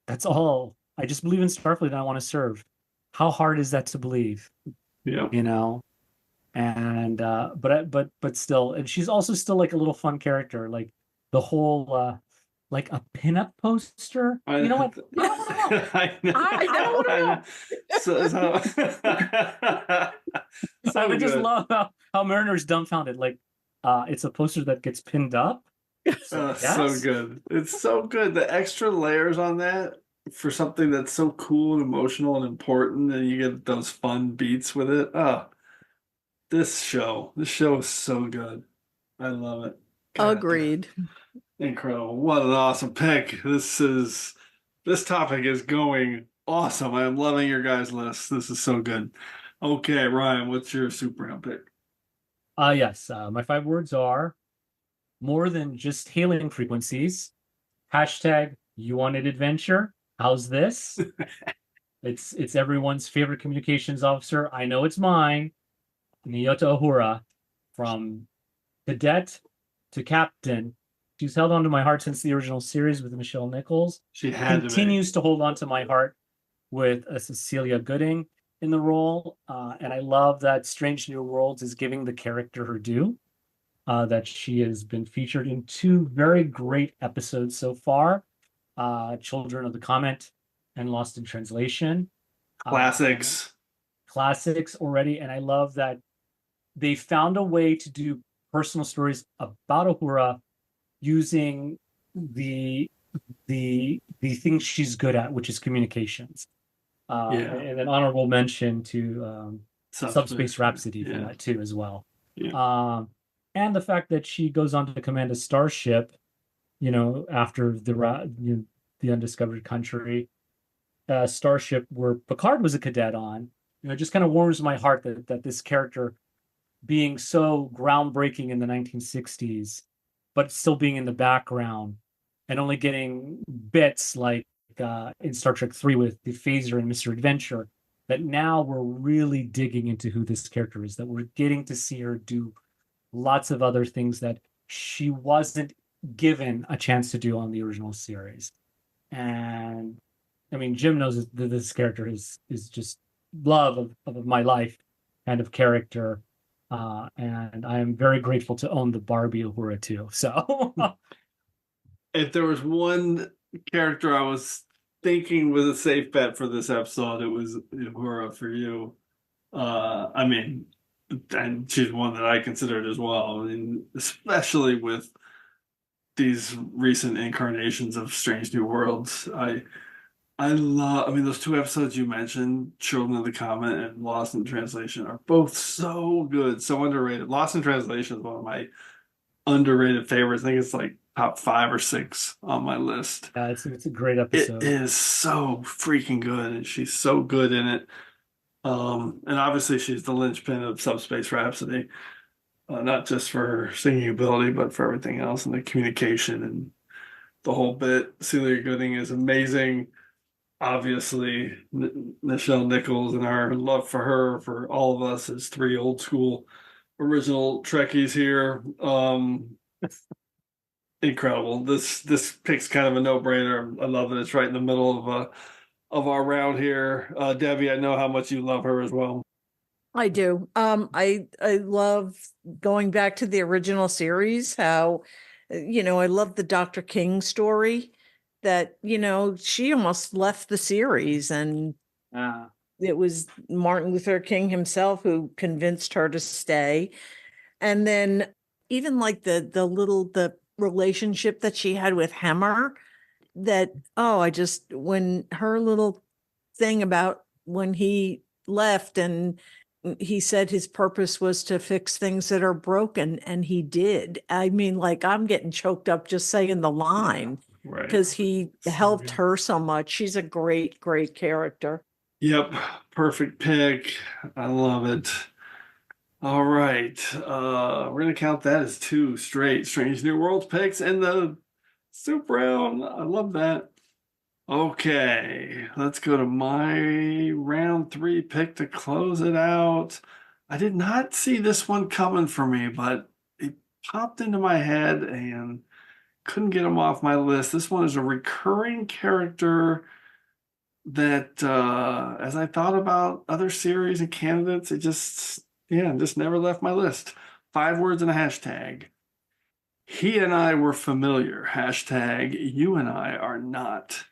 That's all. I just believe in Starfleet and I want to serve. How hard is that to believe? Yeah. And but still, and she's also still like a little fun character, like the whole like a pinup poster. You know what? I know. I would just love how Mariner's dumbfounded. Like, it's a poster that gets pinned up. So good. It's so good. The extra layers on that for something that's so cool and emotional and important, and you get those fun beats with it. This show is so good. I love it. God, agreed. Incredible. What an awesome pick. This topic is going awesome. I am loving your guys' list. This is so good. Okay, Ryan, what's your super round pick? Yes. My 5 words are more than just hailing frequencies. # you wanted adventure. How's this? It's everyone's favorite communications officer. I know it's mine. Nyota Uhura, from cadet to captain. She's held on to my heart since the original series with Michelle Nichols. She had continues to hold on to my heart with Cecilia Gooding in the role. And I love that Strange New Worlds is giving the character her due, that she has been featured in 2 very great episodes so far, Children of the Comet and Lost in Translation. Classics already. And I love that they found a way to do personal stories about Uhura using the thing she's good at, which is communications. And an honorable mention to Subspace Rhapsody for that too as well. And the fact that she goes on to command a starship, after the undiscovered country, starship where Picard was a cadet on. It just kind of warms my heart that this character, being so groundbreaking in the 1960s, but still being in the background and only getting bits like in Star Trek 3 with the Phaser and Mr. Adventure, that now we're really digging into who this character is, that we're getting to see her do lots of other things that she wasn't given a chance to do on the original series. And I mean, Jim knows that this character is just love of my life kind of character. And I am very grateful to own the Barbie Uhura too. So if there was one character I was thinking was a safe bet for this episode, it was Uhura for you. I mean, and she's one that I considered as well. I mean, especially with these recent incarnations of Strange New Worlds. I mean, those 2 episodes you mentioned, Children of the Comet and Lost in Translation, are both so good, so underrated. Lost in Translation is one of my underrated favorites. I think it's like top 5 or 6 on my list. Yeah, it's a great episode. It is so freaking good, and she's so good in it. And obviously she's the linchpin of Subspace Rhapsody, not just for her singing ability, but for everything else and the communication and the whole bit. Celia Gooding is amazing. Obviously, Nichelle Nichols and our love for her, for all of us as 3 old school original Trekkies here. Incredible. This pick's kind of a no-brainer. I love it. It's right in the middle of our round here. Debbie, I know how much you love her as well. I do. I love going back to the original series, how, I love the Dr. King story that, she almost left the series, and it was Martin Luther King himself who convinced her to stay. And then even like the relationship that she had with Hemmer, that, when her little thing about when he left and he said his purpose was to fix things that are broken, and he did. I mean, like, I'm getting choked up just saying the line, because he helped her so much. She's a great, great character. Yep, perfect pick. I love it. All right, we're gonna count that as 2 straight Strange New Worlds picks in the soup round. I love that. Okay, let's go to my round 3 pick to close it out. I did not see this one coming for me, but it popped into my head and couldn't get him off my list. This one is a recurring character that, as I thought about other series and candidates, it just never left my list. 5 words and a hashtag. He and I were familiar. Hashtag you and I are not.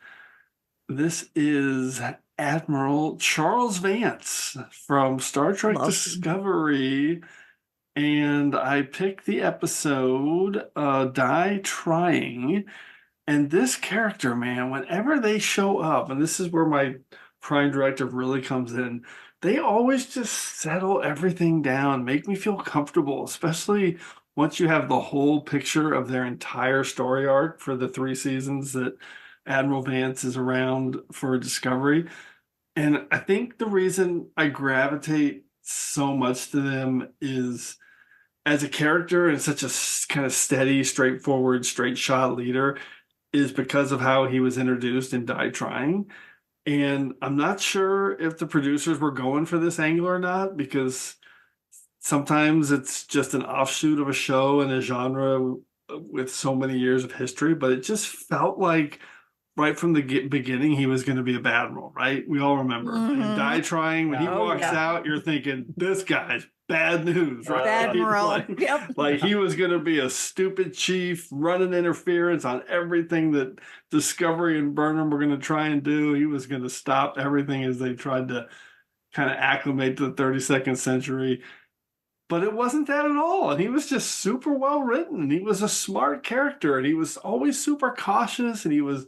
This is Admiral Charles Vance from Star Trek Discovery. And I picked the episode Die Trying. And this character, man, whenever they show up, and this is where my Prime Directive really comes in, they always just settle everything down, make me feel comfortable, especially once you have the whole picture of their entire story arc for the 3 seasons that Admiral Vance is around for Discovery. And I think the reason I gravitate so much to them is, as a character and such a kind of steady, straightforward, straight shot leader, is because of how he was introduced in Die Trying. And I'm not sure if the producers were going for this angle or not, because sometimes it's just an offshoot of a show and a genre with so many years of history, but it just felt like right from the beginning he was going to be a bad role, right? We all remember. Die Trying, when he walks out, you're thinking, this guy's bad news, right? Admiral. Like he was going to be a stupid chief running interference on everything that Discovery and Burnham were going to try and do. He was going to stop everything as they tried to kind of acclimate to the 32nd century. But it wasn't that at all. And he was just super well written. And he was a smart character. And he was always super cautious. And he was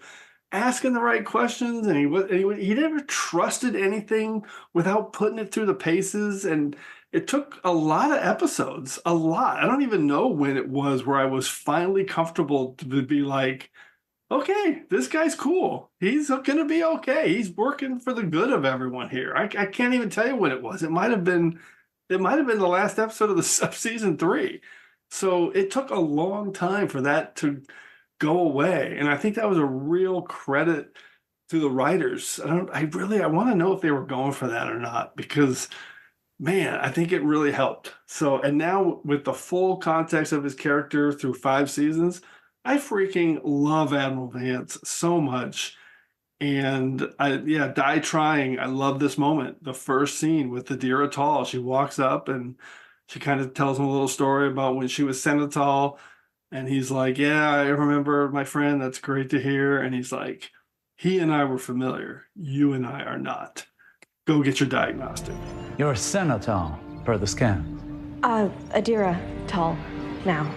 asking the right questions. And he never trusted anything without putting it through the paces. And it took a lot of episodes, a lot. I don't even know when it was where I was finally comfortable to be like, okay, this guy's cool. He's going to be okay. He's working for the good of everyone here. I can't even tell you when it was. It might have been the last episode of season 3. So it took a long time for that to go away. And I think that was a real credit to the writers. I want to know if they were going for that or not, because man, I think it really helped. So, and now with the full context of his character through 5 seasons, I freaking love Admiral Vance so much. And Die Trying, I love this moment. The first scene with Adira Tall, she walks up and she kind of tells him a little story about when she was Senatol. And he's like, yeah, I remember my friend. That's great to hear. And he's like, he and I were familiar. You and I are not. Go get your diagnostic. You're Senatol, per the scan. Adira Tall, now,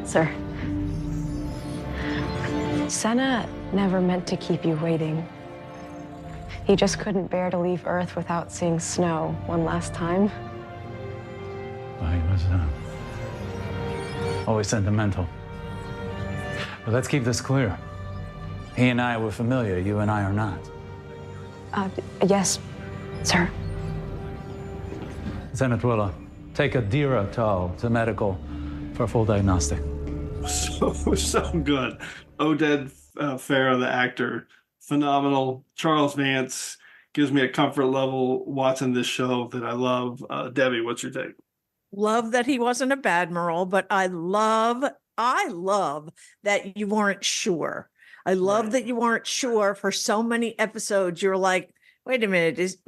sir. Senna never meant to keep you waiting. He just couldn't bear to leave Earth without seeing snow one last time. Well, he was always sentimental. But let's keep this clear. He and I were familiar, you and I are not. Yes, sir. Senatwilla, take Adira Tall to medical for a full diagnostic. So good. Oded Farah, the actor, phenomenal. Charles Vance gives me a comfort level watching this show that I love. Debbie, what's your take? Love that he wasn't a badmiral, but I love that you weren't sure. I love that you weren't sure for so many episodes. You're like, wait a minute, is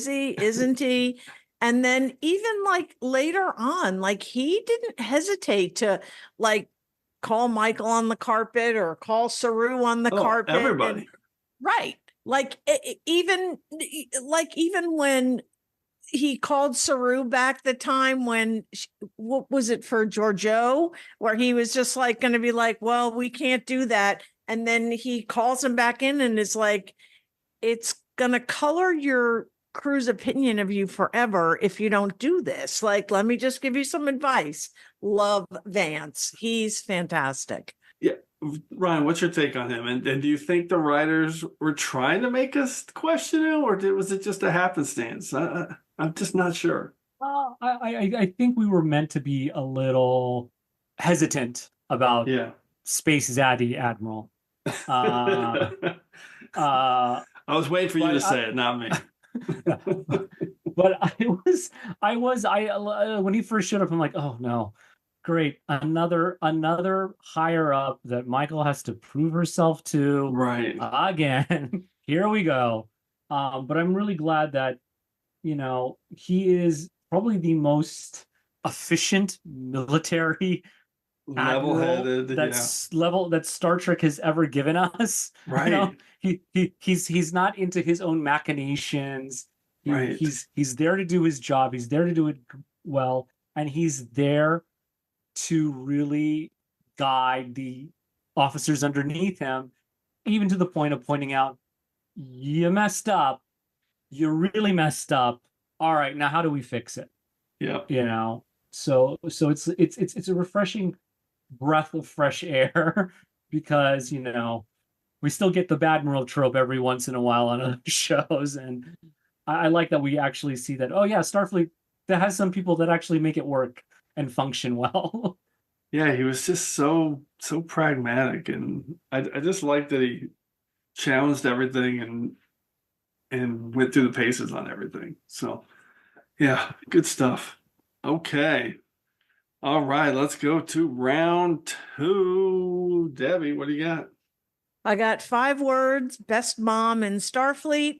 he? Isn't he? And then even like later on, like he didn't hesitate to like call Michael on the carpet or call Saru on the carpet. Everybody. Right. Like even when he called Saru back the time when, what was it for Giorgio, where he was just like going to be like, well, we can't do that. And then he calls him back in and is like, it's going to color your crew's opinion of you forever if you don't do this. Like, let me just give you some advice. Love Vance. He's fantastic. Yeah. Ryan, what's your take on him? And do you think the writers were trying to make us question him, or was it just a happenstance? I'm just not sure. I think we were meant to be a little hesitant about Space Zaddy Admiral. I was waiting for you to say it, not me. But I was when he first showed up, I'm like, oh no, great, another higher up that Michael has to prove herself to, right? Again, here we go. But I'm really glad that he is probably the most efficient military level-headed that Star Trek has ever given us. Right. He's not into his own machinations. Right. He's there to do his job. He's there to do it well, and he's there to really guide the officers underneath him, even to the point of pointing out, you messed up. You really messed up. All right, now how do we fix it? Yeah. So it's a refreshing breath of fresh air because we still get the Badmiral trope every once in a while on other shows, and I like that we actually see that. Oh yeah, Starfleet that has some people that actually make it work and function well. Yeah, he was just so pragmatic, and I just like that he challenged everything and went through the paces on everything. So yeah, good stuff. Okay. All right, let's go to round 2. Debbie, what do you got? I got 5 words, best mom in Starfleet,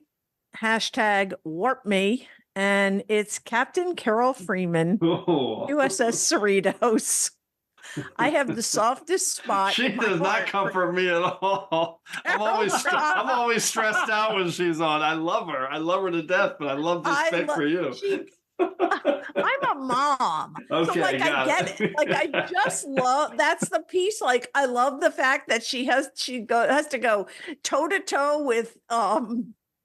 hashtag warp me, and it's Captain Carol Freeman, USS Cerritos. I have the softest spot. She does not comfort me at all. I'm always stressed out when she's on. I love her. I love her to death, but I love this pick for you. I'm a mom. Okay, so like I get it. Like I just love that's the piece. Like I love the fact that she has to go toe to toe with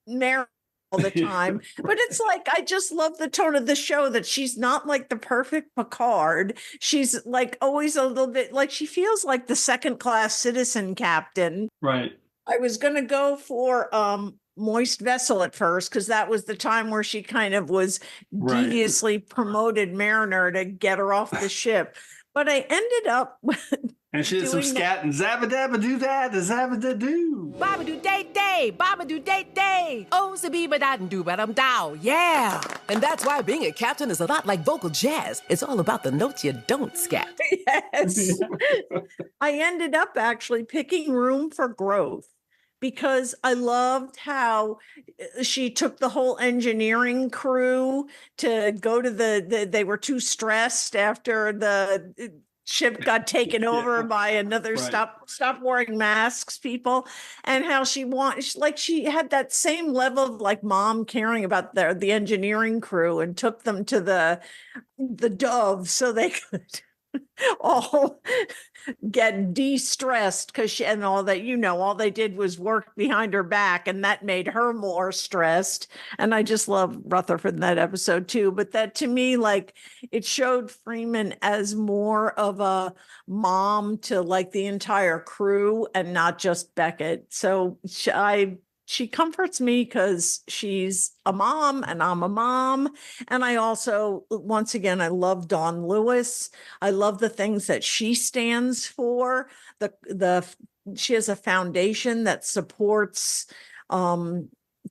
Mary all the time. But it's like I just love the tone of the show that she's not like the perfect Picard. She's like always a little bit like she feels like the second class citizen captain. Right. I was gonna go for Moist Vessel at first because that was the time where she kind of was deviously promoted Mariner to get her off the ship. But I ended up and she did some scat and zabba-dabba do that, zabba-da-doo. Babba-doo-day-day, babba-doo-day-day. Oh, sa-bee-ba-da-doo-ba-dum-dow. Yeah. And that's why being a captain is a lot like vocal jazz. It's all about the notes you don't scat. Yes. I ended up actually picking Room for Growth, because I loved how she took the whole engineering crew to go to they were too stressed after the ship got taken over by another stop wearing masks people, and how she had that same level of like mom caring about the engineering crew and took them to the Dove so they could all get de-stressed because all they did was work behind her back, and that made her more stressed. And I just love Rutherford in that episode too. But that to me, like, it showed Freeman as more of a mom to like the entire crew and not just Beckett. So she comforts me because she's a mom and I'm a mom. And I also, once again, I love Dawn Lewis. I love the things that she stands for. She has a foundation that supports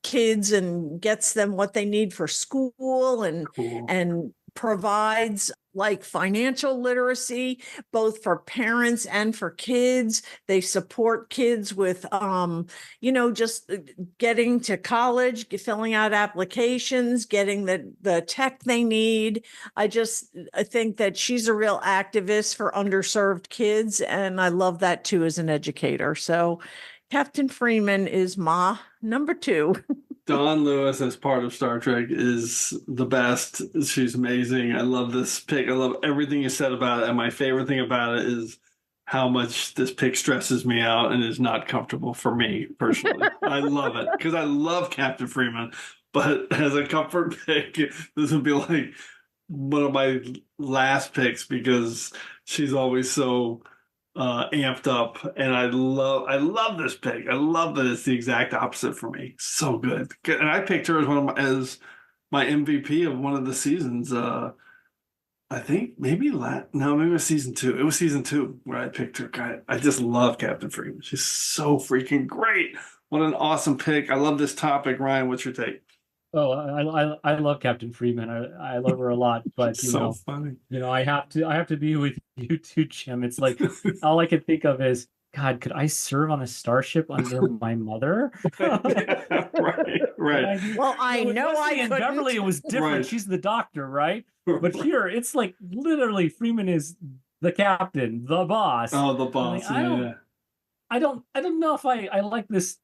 kids and gets them what they need for school and provides like financial literacy, both for parents and for kids. They support kids with, just getting to college, filling out applications, getting the tech they need. I think that she's a real activist for underserved kids. And I love that too, as an educator. So Captain Freeman is my number 2. Dawn Lewis as part of Star Trek is the best. She's amazing. I love this pick. I love everything you said about it. And my favorite thing about it is how much this pick stresses me out and is not comfortable for me personally. I love it because I love Captain Freeman. But as a comfort pick, this would be like one of my last picks because she's always so amped up, and I love this pick. I love that it's the exact opposite for me. So good. And I picked her as my MVP of one of the seasons. I think maybe it was season 2. It was season 2 where I picked her. I just love Captain Freeman. She's so freaking great. What an awesome pick. I love this topic. Ryan, what's your take? Oh, I love Captain Freeman. I love her a lot, but funny. I have to be with you too, Jim. It's like all I can think of is, God, could I serve on a starship under my mother? Right. Well, I know I couldn't. Beverly, it was different. Right. She's the doctor, right? But here, it's like literally Freeman is the captain, the boss. Oh, the boss. I don't know if I like this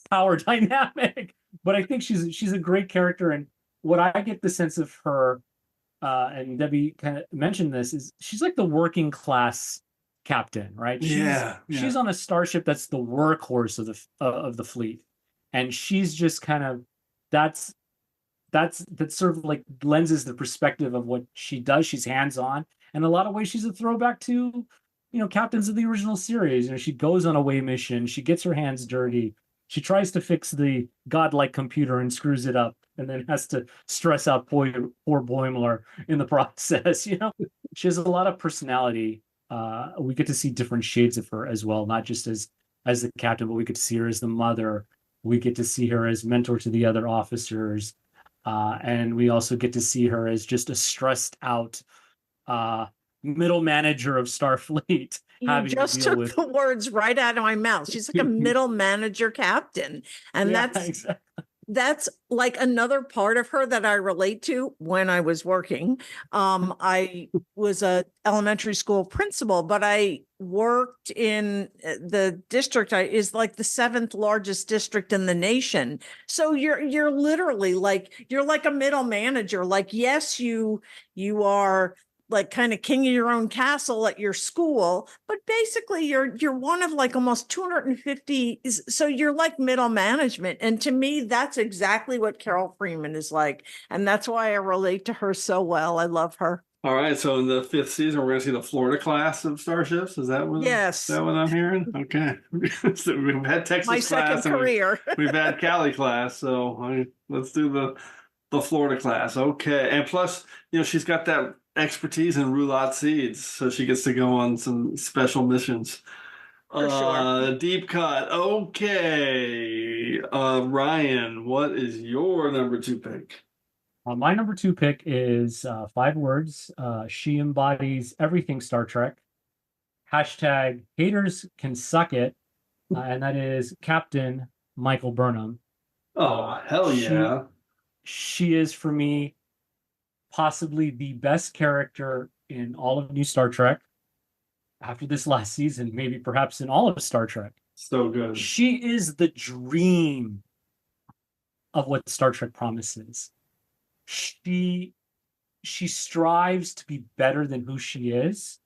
power dynamic. But I think she's a great character, and what I get the sense of her, and Debbie kind of mentioned this, is she's like the working class captain, right? She's on a starship that's the workhorse of the fleet, and she's just kind of that's sort of like lenses the perspective of what she does. She's hands on, and in a lot of ways she's a throwback to captains of the original series. She goes on away mission, she gets her hands dirty. She tries to fix the godlike computer and screws it up, and then has to stress out poor Boimler in the process. She has a lot of personality. We get to see different shades of her as well, not just as the captain, but we get to see her as the mother. We get to see her as mentor to the other officers. And we also get to see her as just a stressed out middle manager of Starfleet. You just took the words right out of my mouth. She's like a middle manager captain. And that's like another part of her that I relate to when I was working. I was a elementary school principal, but I worked in the district is like the 7th largest district in the nation. So you're literally like, you're like a middle manager. Like, yes, you are like kind of king of your own castle at your school, but basically you're one of like almost 250. So you're like middle management. And to me, that's exactly what Carol Freeman is like. And that's why I relate to her so well. I love her. All right. So in the 5th season, we're going to see the Florida class of starships. Is that what? Yes. Is that what I'm hearing? Okay. So we've had Texas My class. second career. We've had Cali class. So let's do the Florida class. Okay. And plus, she's got that expertise in roulotte seeds, so she gets to go on some special missions. For sure. Deep cut. Okay. Ryan, what is your number 2 pick? My number 2 pick is 5 words. She embodies everything Star Trek. Hashtag haters can suck it. And that is Captain Michael Burnham. Oh, hell yeah. She is, for me, possibly the best character in all of new Star Trek. After this last season, maybe perhaps in all of Star Trek. So good. She is the dream of what Star Trek promises. She strives to be better than who she is.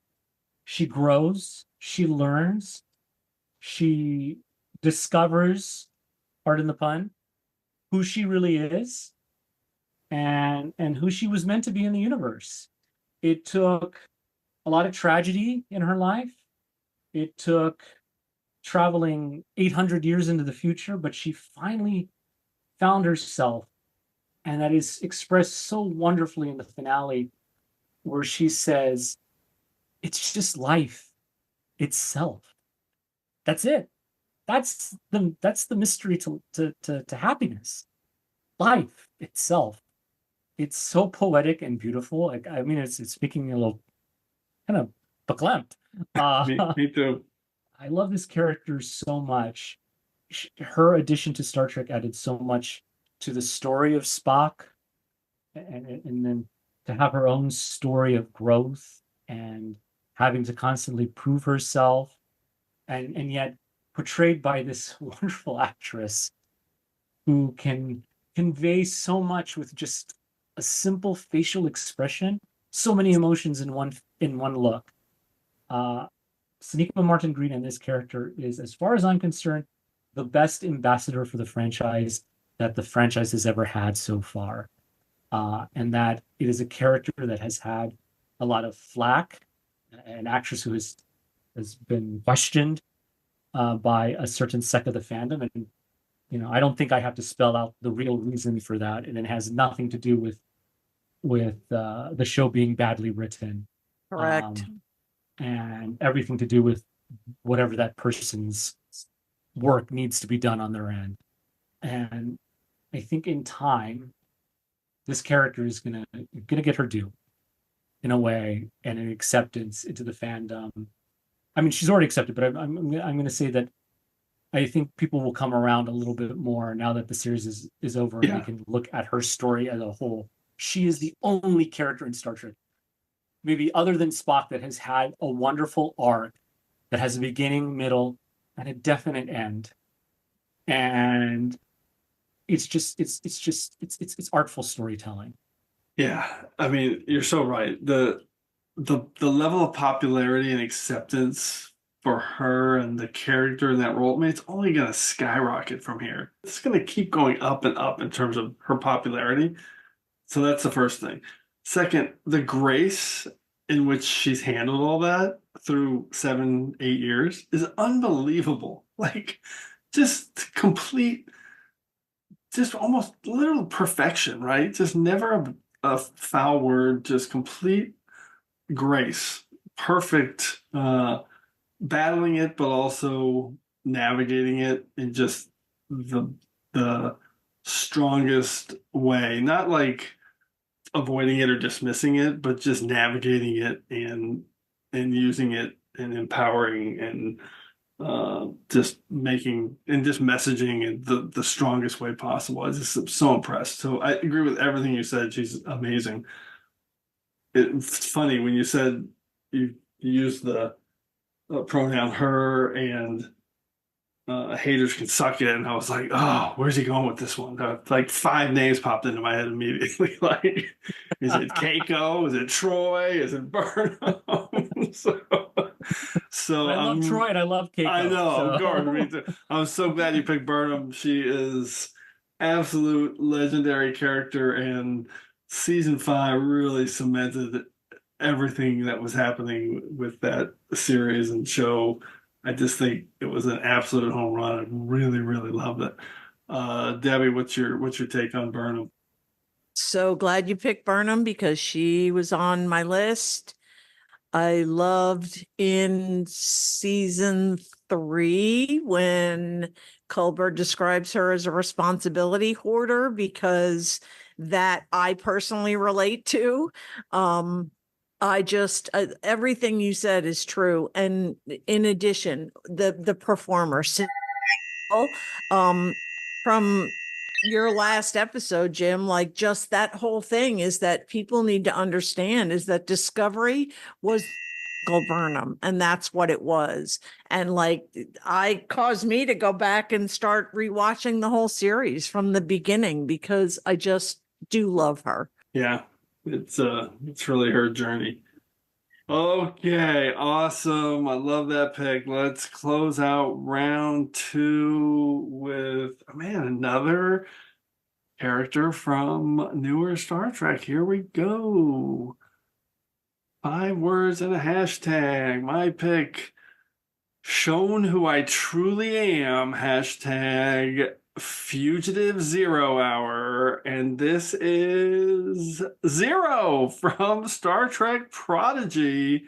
She grows, she learns, she discovers, pardon the pun, who she really is and who she was meant to be in the universe. It took a lot of tragedy in her life. It took traveling 800 years into the future, but she finally found herself. And that is expressed so wonderfully in the finale, where she says, it's just life itself. That's it. That's the mystery to happiness. Life itself. It's so poetic and beautiful. Like, I mean, it's speaking a little kind of verklempt. Me too. I love this character so much. Her addition to Star Trek added so much to the story of Spock, and then to have her own story of growth and having to constantly prove herself, and yet portrayed by this wonderful actress who can convey so much with just a simple facial expression, so many emotions in one look. Sonequa Martin Green and this character is, as far as I'm concerned, the best ambassador for the franchise that the franchise has ever had so far. And that it is a character that has had a lot of flack, an actress who has been questioned by a certain sect of the fandom. And, I don't think I have to spell out the real reason for that. And it has nothing to do with the show being badly written. Correct. And everything to do with whatever that person's work needs to be done on their end. And I think in time, this character is gonna get her due, in a way, and an acceptance into the fandom. I mean, she's already accepted, but I'm going to say that I think people will come around a little bit more now that the series is over, and we can look at her story as a whole. She is the only character in Star Trek, maybe other than Spock, that has had a wonderful arc that has a beginning, middle, and a definite end. And it's artful storytelling. Yeah, I mean, you're so right. The level of popularity and acceptance for her and the character in that role, I mean, it's only going to skyrocket from here. It's going to keep going up and up in terms of her popularity. So that's the first thing. Second, the grace in which she's handled all that through 7-8 years is unbelievable. Like, just complete, just almost literal perfection, right? Just never a foul word, just complete grace, perfect, battling it, but also navigating it, and just the strongest way, not like avoiding it or dismissing it, but just navigating it and using it and empowering and just making and just messaging in the strongest way possible. I just am so impressed. So I agree with everything you said. She's amazing. It's funny when you said you used the pronoun her and haters can suck it, and I was like, oh, where's he going with this one? Like 5 names popped into my head immediately. Like, is it Keiko? Is it Troy? Is it Burnham? so I love Troy and I love Keiko. I know, so. of course. Me too. I'm so glad you picked Burnham. She is absolute legendary character, and season 5 really cemented everything that was happening with that series and show. I just think it was an absolute home run. I really, really loved it. Debbie, what's your take on Burnham? So glad you picked Burnham because she was on my list. I loved in season 3 when Culber describes her as a responsibility hoarder, because that I personally relate to. Everything you said is true. And in addition, the performer, from your last episode, Jim, like just that whole thing is that people need to understand is that Discovery was Burnham, and that's what it was. And like, caused me to go back and start rewatching the whole series from the beginning because I just do love her. Yeah, it's really her journey. Okay, awesome. I love that pick. Let's close out round 2 with, another character from newer Star Trek. Here we go. 5 words and a hashtag. My pick, shown who I truly am, hashtag Fugitive 0 Hour, and this is Zero from Star Trek Prodigy,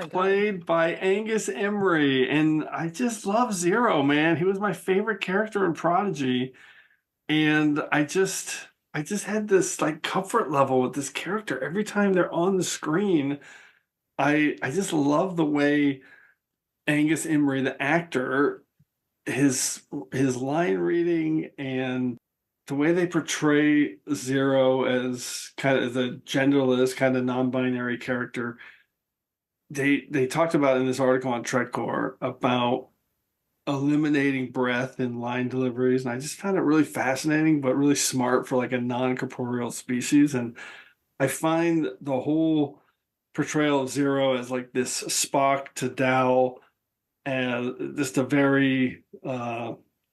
played by Angus Emery. And I just love Zero, man. He was my favorite character in Prodigy, and I just had this like comfort level with this character every time they're on the screen. I just love the way Angus Emery, the actor, his line reading and the way they portray Zero as kind of a genderless, kind of non-binary character. They talked about in this article on TrekCore about eliminating breath in line deliveries, and I just found it really fascinating, but really smart for like a non-corporeal species. And I find the whole portrayal of Zero as like this Spock to Dal, and just a very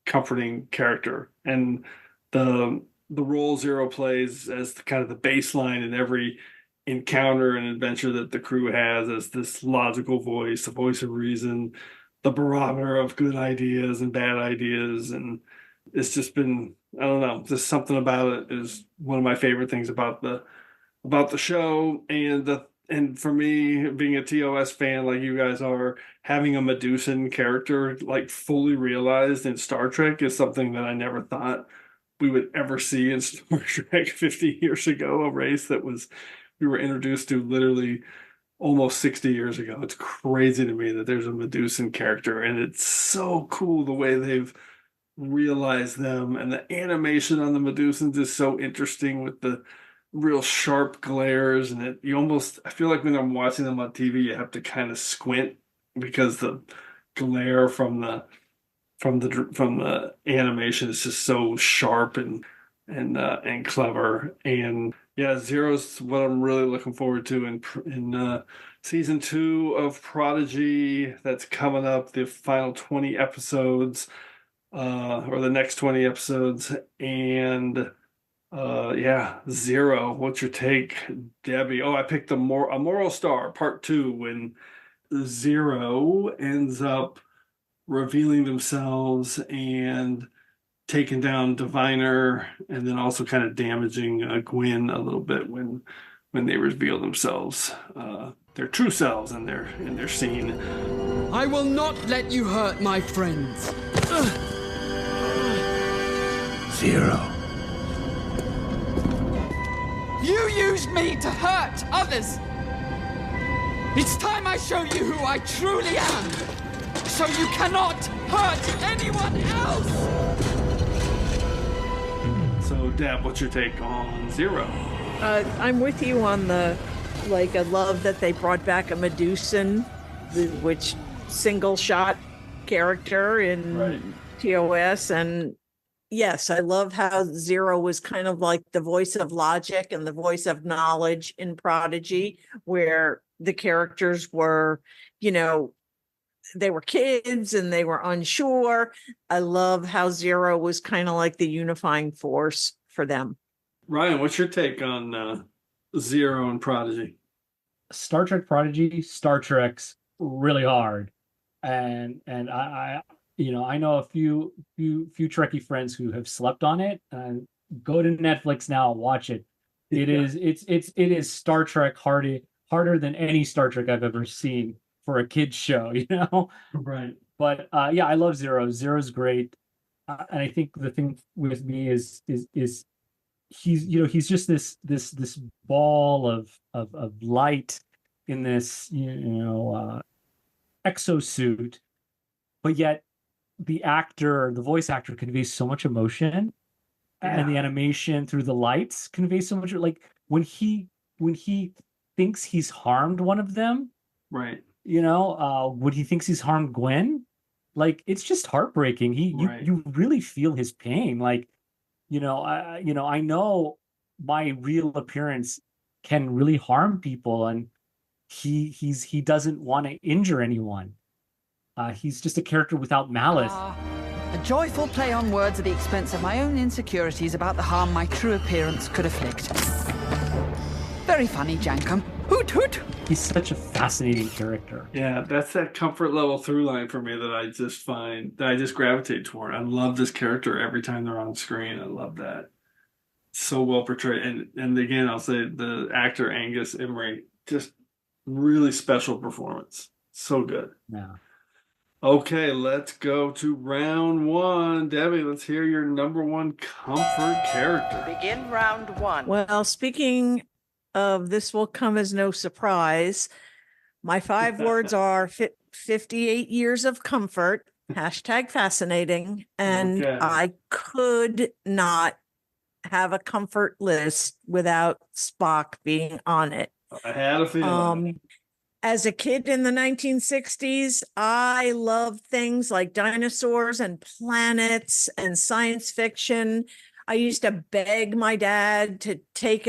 comforting character. And the role Zero plays as kind of the baseline in every encounter and adventure that the crew has, as this logical voice, the voice of reason, the barometer of good ideas and bad ideas. And it's just been, I don't know, just something about it is one of my favorite things about the show. And for me, being a TOS fan like you guys are, having a Medusan character like fully realized in Star Trek is something that I never thought we would ever see in Star Trek 50 years ago, a race that we were introduced to literally almost 60 years ago. It's crazy to me that there's a Medusan character, and it's so cool the way they've realized them, and the animation on the Medusans is so interesting with the real sharp glares, and I feel like when I'm watching them on TV, you have to kind of squint because the glare from the animation is just so sharp and clever. And yeah, Zero's what I'm really looking forward to in season 2 of Prodigy that's coming up, the final 20 episodes, or the next 20 episodes. And Zero, what's your take, Debbie? I picked a Moral Star Part 2, when Zero ends up revealing themselves and taking down Diviner, and then also kind of damaging Gwyn a little bit when they reveal themselves, their true selves in their scene. I will not let you hurt my friends. Zero. use me to hurt others. It's time I show you who I truly am, so you cannot hurt anyone else. So, Deb, what's your take on Zero? I'm with you on I love that they brought back a Medusan, which single shot character in TOS. And yes, I love how Zero was kind of like the voice of logic and the voice of knowledge in Prodigy, where the characters were, they were kids and they were unsure. I love how Zero was kind of like the unifying force for them. Ryan, what's your take on Zero and Prodigy? Star Trek Prodigy, Star Trek's really hard, and I know a few Trekkie friends who have slept on it. Go to Netflix now, watch it. It is Star Trek harder than any Star Trek I've ever seen for a kid's show, Right. But I love Zero. Zero's great, and I think the thing with me is he's just this ball of light in this exosuit, but yet the voice actor conveys so much emotion, and the animation through the lights conveys so much. Like when he thinks he's harmed one of them, right? When he thinks he's harmed Gwen, like it's just heartbreaking. You really feel his pain. Like, I know my real appearance can really harm people, and he doesn't want to injure anyone. He's just a character without malice. A joyful play on words at the expense of my own insecurities about the harm my true appearance could afflict. Very funny, Jankum. Hoot hoot! He's such a fascinating character. Yeah, that's that comfort level through line for me that I just gravitate toward. I love this character every time they're on screen. I love that. So well portrayed. And again, I'll say the actor Angus Emery, just really special performance. So good. Yeah. Okay, let's go to round one. Debbie, let's hear your number one comfort character. Begin round one. Well, speaking of this will come as no surprise, my 5 words are 58 years of comfort, #fascinating, and I could not have a comfort list without Spock being on it. I had a feeling. As a kid in the 1960s, I loved things like dinosaurs and planets and science fiction. I used to beg my dad to take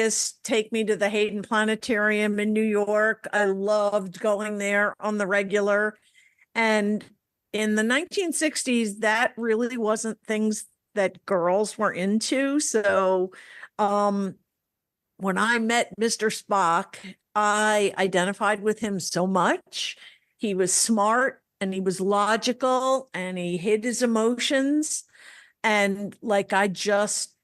me to the Hayden Planetarium in New York. I loved going there on the regular. And in the 1960s, that really wasn't things that girls were into. So when I met Mr. Spock, I identified with him so much. He was smart and he was logical and he hid his emotions. And I just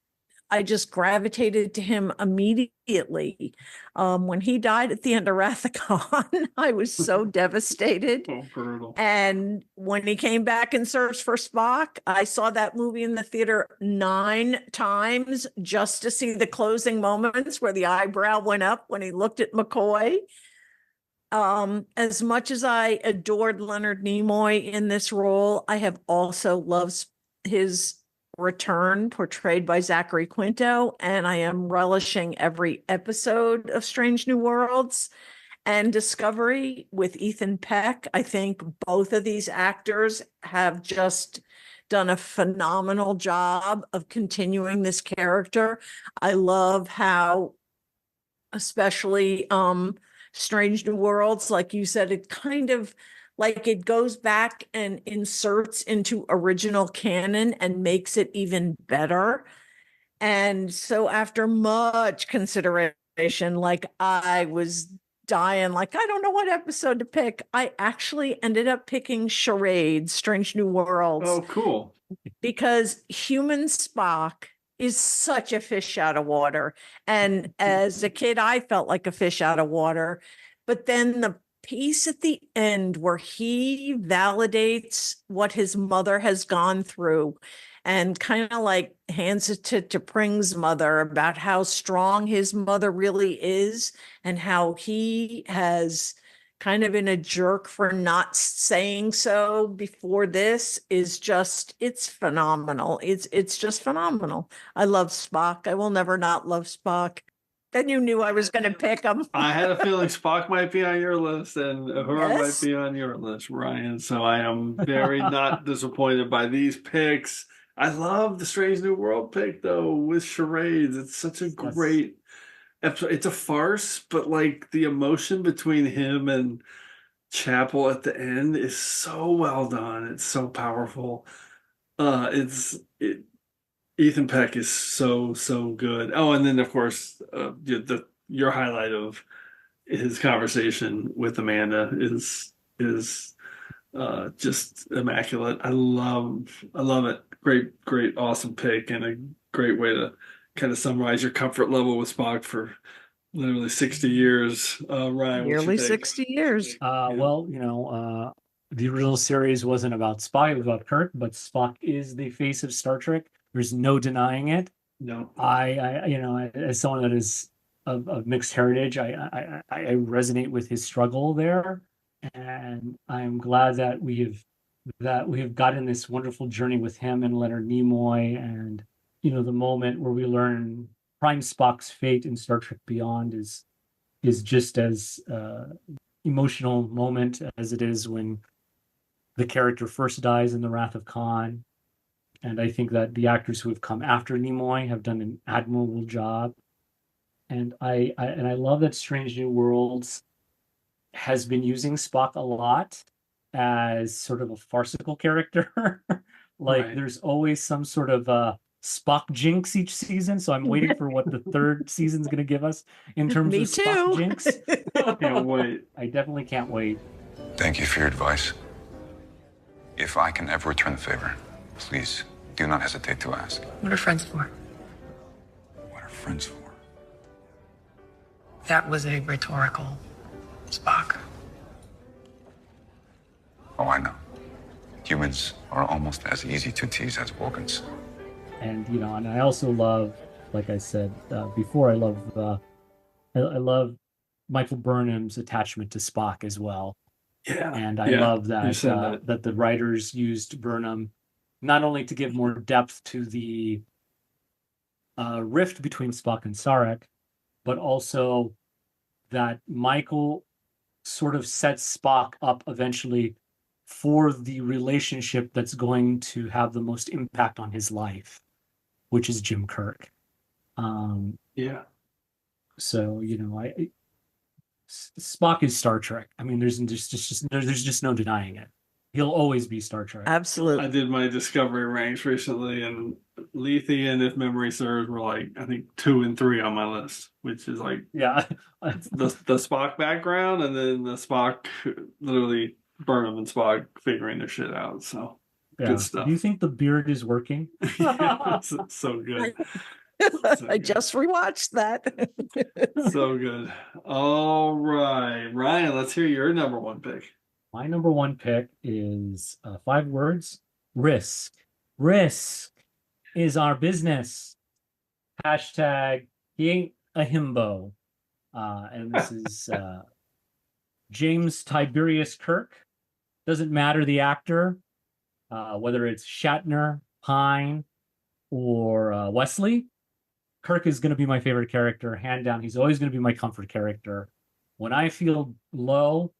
gravitated to him immediately. When he died at the end of Rathacon, I was so devastated. Oh, brutal. And when he came back in Search for Spock, I saw that movie in the theater 9 times just to see the closing moments where the eyebrow went up when he looked at McCoy. As much as I adored Leonard Nimoy in this role, I have also loved his return portrayed by Zachary Quinto, and I am relishing every episode of Strange New Worlds and Discovery with Ethan Peck. I think both of these actors have just done a phenomenal job of continuing this character. I love how, especially Strange New Worlds, like you said, it kind of it goes back and inserts into original canon and makes it even better. And so after much consideration, I was dying, I don't know what episode to pick. I actually ended up picking Charade, Strange New Worlds. Oh, cool. Because human Spock is such a fish out of water. And as a kid, I felt like a fish out of water. But then the piece at the end where he validates what his mother has gone through and kind of like hands it to Pring's mother about how strong his mother really is and how he has kind of been a jerk for not saying so before this is just, it's phenomenal. It's just phenomenal. I love Spock. I will never not love Spock. Then you knew I was going to pick him. I had a feeling Spock might be on your list and Uhura Yes. might be on your list, Ryan. So I am very not disappointed by these picks. I love the Strange New World pick, though, with charades. It's such a great episode. It's a farce, but like the emotion between him and Chapel at the end is so well done. It's so powerful. Ethan Peck is so good. Oh, and then of course, your highlight of his conversation with Amanda is just immaculate. I love it. Great, awesome pick and a great way to kind of summarize your comfort level with Spock for literally 60 years. Ryan, Nearly 60 years. Well, the original series wasn't about Spock, it was about Kirk, but Spock is the face of Star Trek. There's no denying it. No. I as someone that is of mixed heritage, I resonate with his struggle there. And I'm glad that we have gotten this wonderful journey with him and Leonard Nimoy, and the moment where we learn Prime Spock's fate in Star Trek Beyond is just as emotional moment as it is when the character first dies in The Wrath of Khan. And I think that the actors who have come after Nimoy have done an admirable job. And I love that Strange New Worlds has been using Spock a lot as sort of a farcical character. There's always some sort of Spock jinx each season. So I'm waiting for what the third season's going to give us in terms of Spock jinx. Can't wait. I definitely can't wait. Thank you for your advice. If I can ever return the favor, please do not hesitate to ask. What are friends for? What are friends for? That was a rhetorical Spock. Oh, I know. Humans are almost as easy to tease as Vulcans. And and I also love, like I said before, I love Michael Burnham's attachment to Spock as well. Yeah, and I love that the writers used Burnham not only to give more depth to the rift between Spock and Sarek, but also that Michael sort of sets Spock up eventually for the relationship that's going to have the most impact on his life, which is Jim Kirk. So Spock is Star Trek. I mean, there's just no denying it. He'll always be Star Trek. Absolutely. I did my Discovery ranks recently, and Lethian, if memory serves, were like I think 2 and 3 on my list, which is like the Spock background, and then the Spock literally Burnham and Spock figuring their shit out. So good stuff. Do you think the beard is working? It's so good. I just rewatched that. So good. All right, Ryan, let's hear your number one pick. My number one pick is 5 words: risk. Risk is our business. Hashtag he ain't a himbo. And this is James Tiberius Kirk. Doesn't matter the actor, whether it's Shatner, Pine, or Wesley. Kirk is going to be my favorite character, hand down. He's always going to be my comfort character. When I feel low,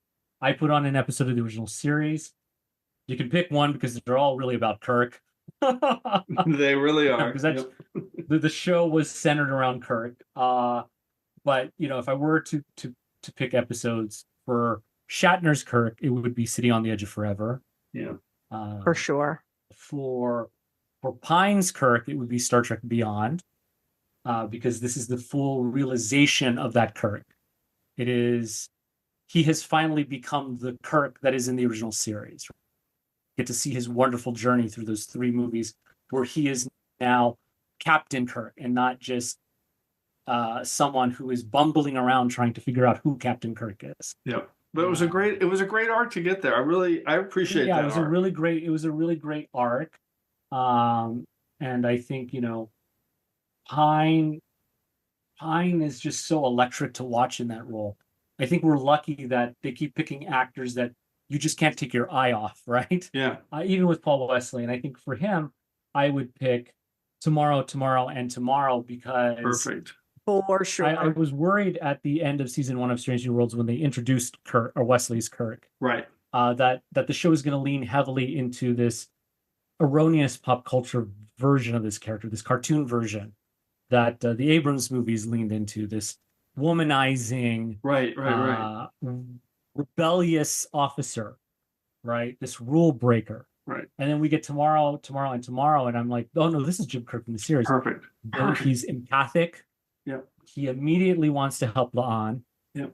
I put on an episode of the original series. You can pick one because they're all really about Kirk. They really are. Because the show was centered around Kirk. But if I were to pick episodes for Shatner's Kirk, it would be City on the Edge of Forever. Yeah, for sure. For Pine's Kirk, it would be Star Trek Beyond. Because this is the full realization of that Kirk. He has finally become the Kirk that is in the original series. Get to see his wonderful journey through those 3 movies where he is now Captain Kirk and not just someone who is bumbling around trying to figure out who Captain Kirk is. Yep. But it was a great arc to get there. I appreciate that. It was a really great arc. And I think, Pine is just so electric to watch in that role. I think we're lucky that they keep picking actors that you just can't take your eye off, right? Yeah. Even with Paul Wesley. And I think for him, I would pick Tomorrow, and Tomorrow because perfect. For sure. I was worried at the end of season 1 of Strange New Worlds when they introduced Kirk or Wesley's Kirk. Right. That the show is going to lean heavily into this erroneous pop culture version of this character, this cartoon version that the Abrams movies leaned into, this womanizing, right, rebellious officer, right? This rule breaker. Right. And then we get Tomorrow, and I'm like, oh no, this is Jim Kirk in the series. Perfect. He's empathic. Yep. He immediately wants to help La'an. Yep.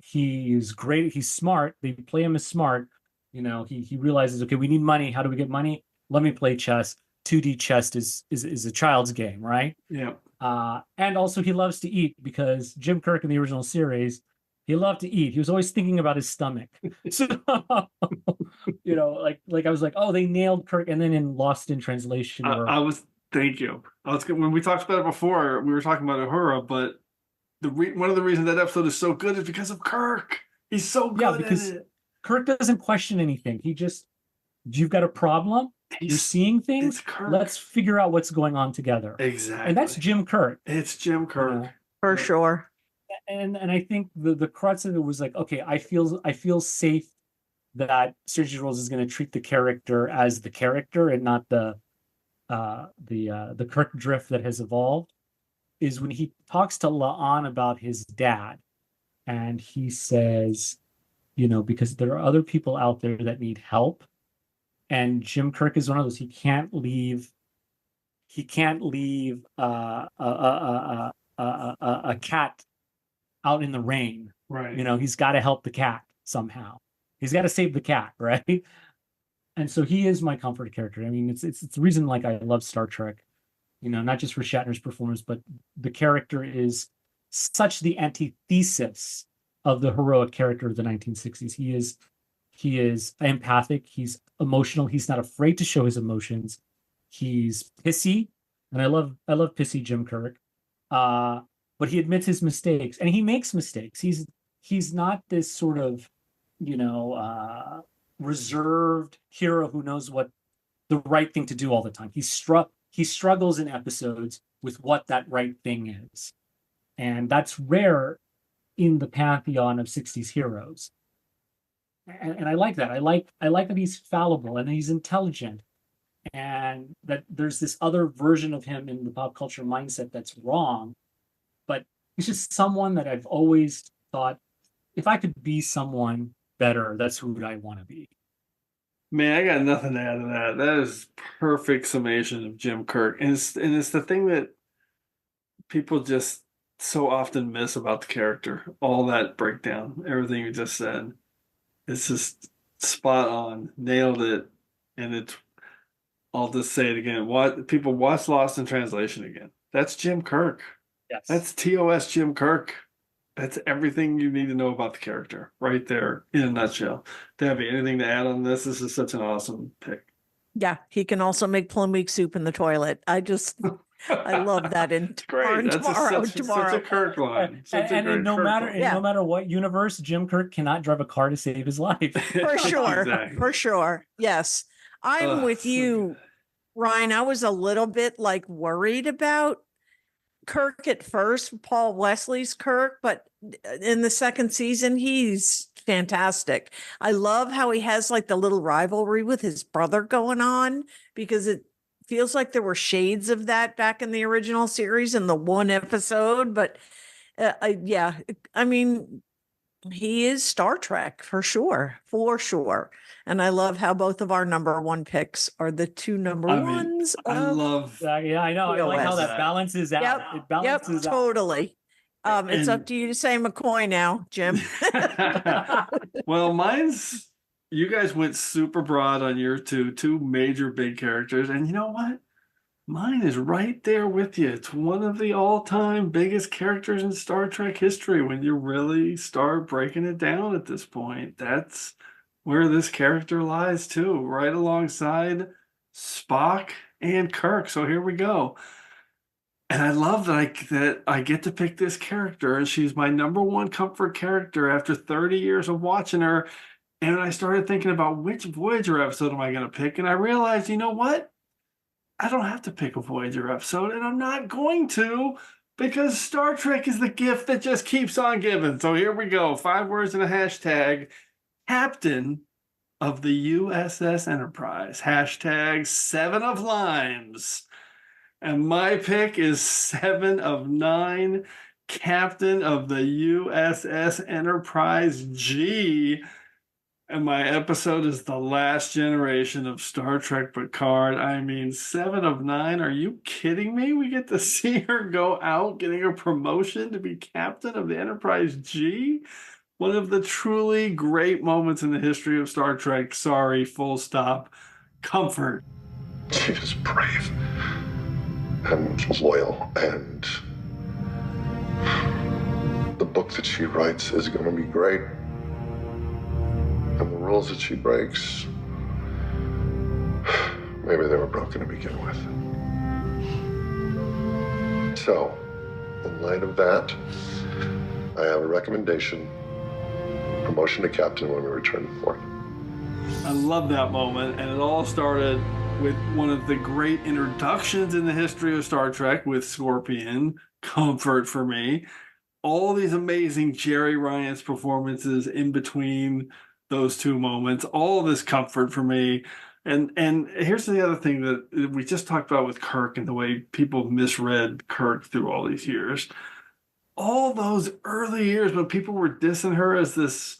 He's great. He's smart. They play him as smart. He realizes, okay, we need money. How do we get money? Let me play chess. 2D chess is a child's game, right? Yeah. And also he loves to eat because Jim Kirk in the original series, he loved to eat. He was always thinking about his stomach. So, like I was like, oh, they nailed Kirk. And then in Lost in Translation, thank you. When we talked about it before, we were talking about Uhura, but one of the reasons that episode is so good is because of Kirk. He's so good because at it. Kirk doesn't question anything. You've got a problem. You're seeing things. Let's figure out what's going on together. Exactly. And that's Jim Kirk. It's Jim Kirk. For sure. And I think the crux of it was like, okay, I feel safe that Strange New Worlds is going to treat the character as the character and not the Kirk drift that has evolved. Is when he talks to La'an about his dad, and he says, because there are other people out there that need help. And Jim Kirk is one of those. He can't leave a cat out in the rain. Right. He's got to help the cat somehow. He's got to save the cat, right? And so he is my comfort character. I mean, it's the reason like I love Star Trek. Not just for Shatner's performance, but the character is such the antithesis of the heroic character of the 1960s. He is empathic. He's emotional. He's not afraid to show his emotions. He's pissy, and I love pissy Jim Kirk. But he admits his mistakes, and he makes mistakes. He's not this sort of reserved hero who knows what the right thing to do all the time. He struggles in episodes with what that right thing is, and that's rare in the pantheon of 60s heroes. And I like that. I like that he's fallible and he's intelligent, and that there's this other version of him in the pop culture mindset that's wrong. But he's just someone that I've always thought, if I could be someone better, that's who I want to be. Man, I got nothing to add to that. That is perfect summation of Jim Kirk. And it's the thing that people just so often miss about the character. All that breakdown, everything you just said. It's just spot on. Nailed it. And I'll just say it again. People watch Lost in Translation again. That's Jim Kirk. Yes. That's TOS Jim Kirk. That's everything you need to know about the character right there in a nutshell. Debbie, anything to add on this? This is such an awesome pick. Yeah, he can also make plum week soup in the toilet. I love that in great. Tomorrow. Such a Kirk line. And no matter what universe, Jim Kirk cannot drive a car to save his life. For sure. Exactly. For sure. Yes. I'm with you, Ryan. I was a little bit worried about Kirk at first, Paul Wesley's Kirk, but in the second season, he's fantastic. I love how he has the little rivalry with his brother going on, because it feels like there were shades of that back in the original series in the one episode. But I mean, he is Star Trek for sure. And I love how both of our number one picks are the two number ones. I love that. Yeah, I know. I like how that balances out. Yep, It balances out. Totally. It's up to you to say McCoy now, Jim. Well, you guys went super broad on your two major big characters. And you know what? Mine is right there with you. It's one of the all-time biggest characters in Star Trek history when you really start breaking it down at this point. That's where this character lies too, right alongside Spock and Kirk. So here we go. And I love that I get to pick this character, and she's my number one comfort character after 30 years of watching her. And I started thinking about which Voyager episode am I going to pick, and I realized, you know what? I don't have to pick a Voyager episode, and I'm not going to, because Star Trek is the gift that just keeps on giving. So here we go. 5 words and a hashtag. Captain of the USS Enterprise. Hashtag 7 of Limes. And my pick is 7 of 9, Captain of the USS Enterprise G. And my episode is The Last Generation of Star Trek Picard. I mean, 7 of 9. Are you kidding me? We get to see her go out getting a promotion to be Captain of the Enterprise G. One of the truly great moments in the history of Star Trek. Sorry, full stop. Comfort. She is brave and loyal, and the book that she writes is going to be great. And the rules that she breaks, maybe they were broken to begin with. So, in light of that, I have a recommendation. Promotion to captain when we return to port. I love that moment, and it all started with one of the great introductions in the history of Star Trek with Scorpion. Comfort for me. All these amazing Jerry Ryan's performances in between those two moments, all this comfort for me. And here's the other thing that we just talked about with Kirk and the way people misread Kirk through all these years. All those early years when people were dissing her as this,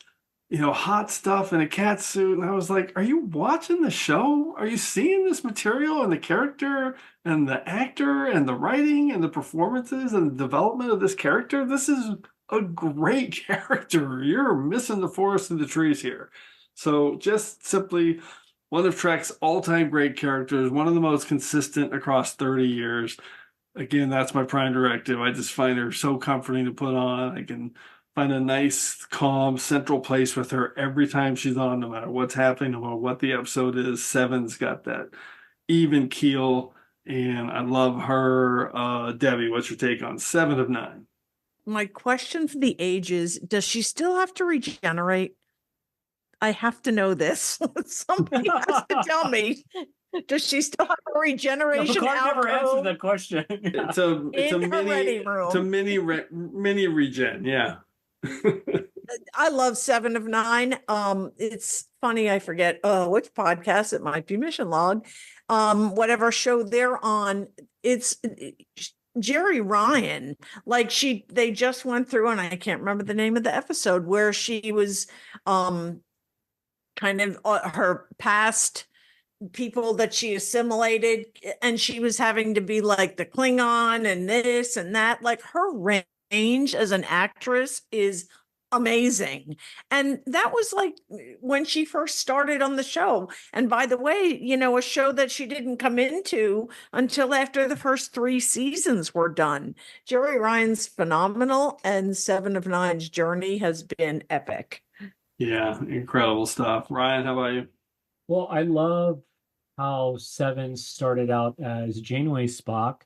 hot stuff in a cat suit. And I was like, are you watching the show? Are you seeing this material and the character and the actor and the writing and the performances and the development of this character? This is a great character. You're missing the forest and the trees here. So just simply one of Trek's all-time great characters, one of the most consistent across 30 years. Again, that's my prime directive. I just find her so comforting to put on. I can find a nice, calm, central place with her every time she's on, no matter what's happening, no matter what the episode is. 7's got that even keel, and I love her. Debbie, what's your take on 7 of 9? My question for the ages, does she still have to regenerate? I have to know this. Somebody has to tell me. Does she still have a regeneration? No, Picard never answered that question. It's a mini regen, yeah. I love 7 of 9. It's funny, I forget which podcast, it might be Mission Log. Whatever show they're on, it's Jerry Ryan. Like they just went through, and I can't remember the name of the episode, where she was kind of her past people that she assimilated, and she was having to be like the Klingon and this and that. Like, her range as an actress is amazing. And that was like when she first started on the show. And by the way, a show that she didn't come into until after the first 3 seasons were done. Jerry Ryan's phenomenal, and 7 of 9's journey has been epic. Yeah, incredible stuff. Ryan, how about you? Well, I love how 7 started out as Janeway Spock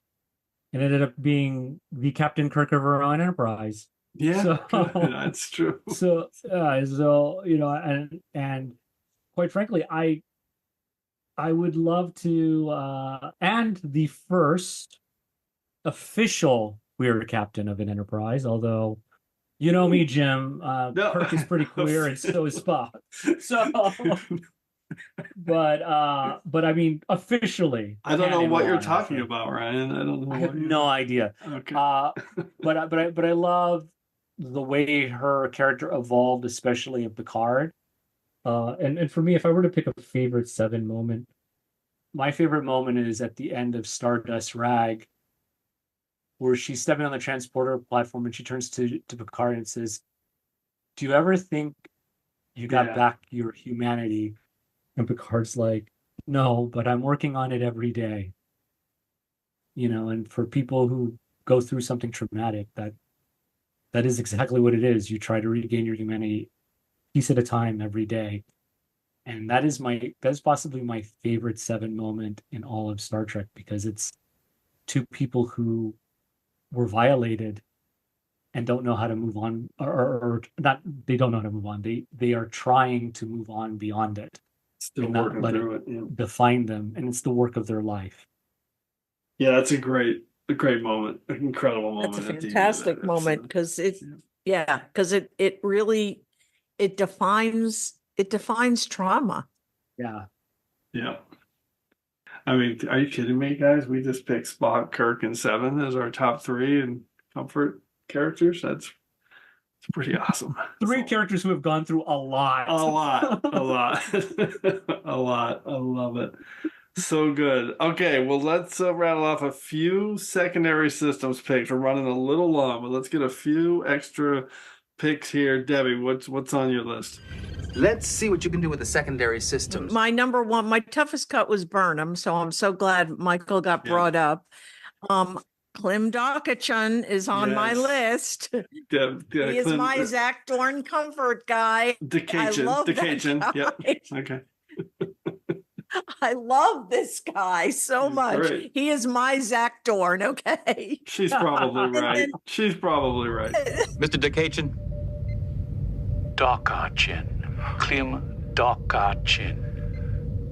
and ended up being the Captain Kirk of her own Enterprise. Yeah, that's true. So and quite frankly, I would love to and the first official queer captain of an Enterprise, although you know me, Jim, Kirk is pretty queer and so is Spock. So but I mean, officially, I don't know what you're talking about, Ryan. I don't know. I have no idea. Okay. But I love the way her character evolved, especially in Picard. And for me, if I were to pick a favorite 7 moment, my favorite moment is at the end of Stardust Rag, where she's stepping on the transporter platform and she turns to Picard and says, "Do you ever think you got back your humanity?" And Picard's like, "No, but I'm working on it every day." and for people who go through something traumatic, that is exactly what it is. You try to regain your humanity piece at a time every day. And that's possibly my favorite 7 moment in all of Star Trek, because it's two people who were violated and don't know how to move on, or not, they don't know how to move on. They are trying to move on beyond it. Still and not working let through it it. define them. And it's the work of their life. Yeah, that's a great moment, an incredible moment. That's a at the end of fantastic that moment episode. because it really defines trauma. Yeah. Yeah. I mean, are you kidding me, guys? We just picked Spock, Kirk, and Seven as our top 3 and comfort characters. It's pretty awesome. 3 characters who have gone through a lot. A lot. A lot. I love it. So good. Okay, well, let's rattle off a few secondary systems picks. We're running a little long, but let's get a few extra picks here. Debbie, what's on your list? Let's see what you can do with the secondary systems. My number one, my toughest cut was Burnham, so I'm so glad Michael got brought up. Klim Dakachan is on my list. He is my Zach Dorn comfort guy. Dakachan. I love that guy. Yep. Okay. I love this guy so much. Great. He is my Zach Dorn, okay? She's probably right. She's probably right. Mr. Dakachan. Dakachan. Klim Dakachan.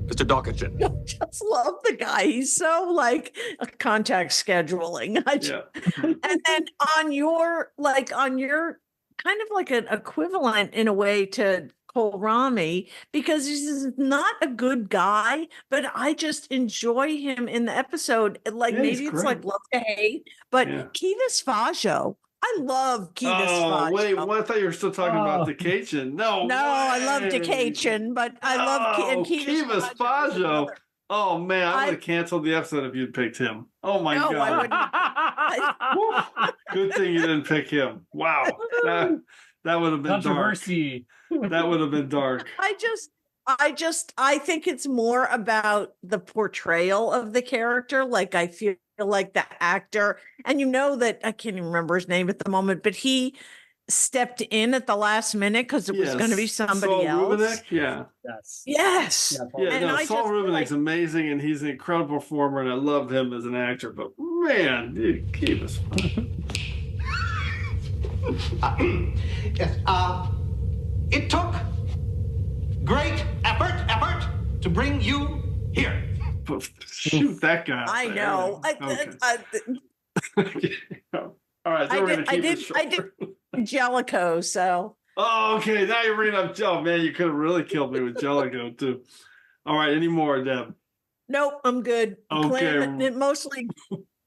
Mr. Dakachan. I just love the guy. He's so like a contact scheduling. And then on your kind of like an equivalent in a way to Kohlrami, because he's not a good guy, but I just enjoy him in the episode. Like maybe it's like love to hate, but Kivas Fajo. I love Kivas Fajo. Wait, I thought you were still talking about Dakachan. No, I love Dakachan, but I love Kivas Fajo. Oh man, I would have canceled the episode if you'd picked him. Oh my god! I wouldn't. Good thing you didn't pick him. Wow, that would have been controversy. Dark. That would have been dark. I think it's more about the portrayal of the character. Like I feel like the actor, and that I can't even remember his name at the moment, but he stepped in at the last minute because it was going to be somebody Saul else. Rubinek? Yeah. Yes. Saul Rubenek's amazing, and he's an incredible performer, and I loved him as an actor. But man, dude, keep us. It took great effort to bring you here. Shoot that guy. I know. All right, so I did Jellicoe, so. Oh, okay. Now you're bringing up Joe. Man, you could have really killed me with Jellicoe, too. All right, any more, Deb? Nope, I'm good. Okay. Klim, mostly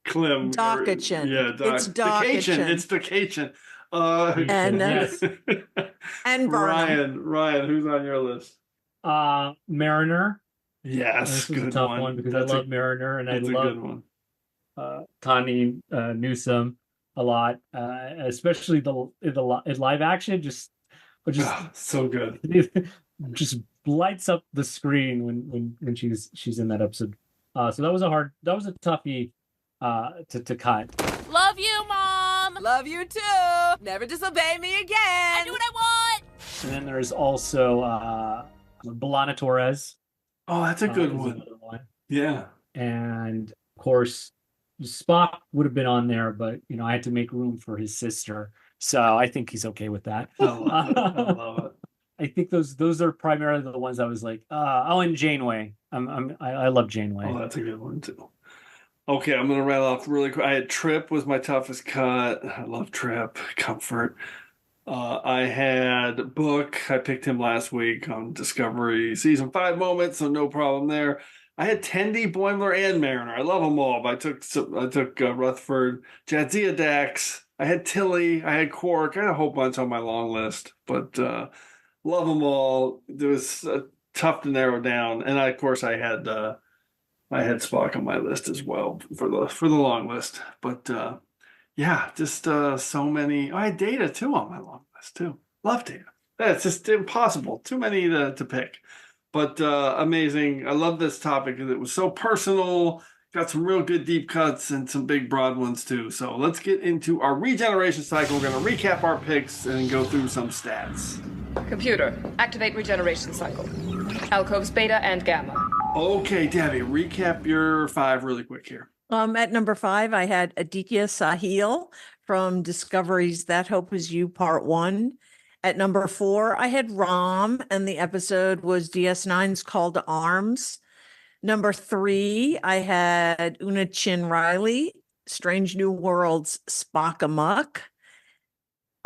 Klim. Dakachan. Yeah, it's Dakachan. It's Dakachan. And Burnham. Ryan, who's on your list? Mariner. Yes, this was good a tough one because I love Mariner and I love Connie Newsom a lot, especially in live action. Just so good. Just lights up the screen when she's in that episode. So that was a toughie to cut. Love you, Mom. Love you too. Never disobey me again. I do what I want. And then there's also B'Elanna Torres. Oh, that's a good one. Yeah. And of course, Spock would have been on there, but I had to make room for his sister, so I think he's okay with that. I love it. I think those are primarily the ones I was like, and Janeway. I love Janeway. Oh, that's a good one too. Okay, I'm gonna rattle off really quick. I had Trip was my toughest cut. I love Trip. Comfort. I had Book. I picked him last week on Discovery season 5 moments, so no problem there. I had Tendi, Boimler, and Mariner. I love them all. But I took Rutherford, Jadzia Dax. I had Tilly. I had Quark. I had a whole bunch on my long list, but love them all. It was tough to narrow down, and of course I had Spock on my list as well for the long list. But yeah, just so many. I had Data too on my long list too. Love Data. It's just impossible. Too many to pick. But amazing. I love this topic because it was so personal. Got some real good deep cuts and some big broad ones too. So let's get into our regeneration cycle. We're going to recap our picks and go through some stats. Computer, activate regeneration cycle. Alcoves beta and gamma. Okay, Debbie, recap your 5 really quick here. At number 5, I had Aditya Sahil from Discovery's That Hope Is You Part 1. At number 4, I had Ram, and the episode was DS9's Call to Arms. Number 3, I had Una Chin Riley, Strange New Worlds, Spock Amok.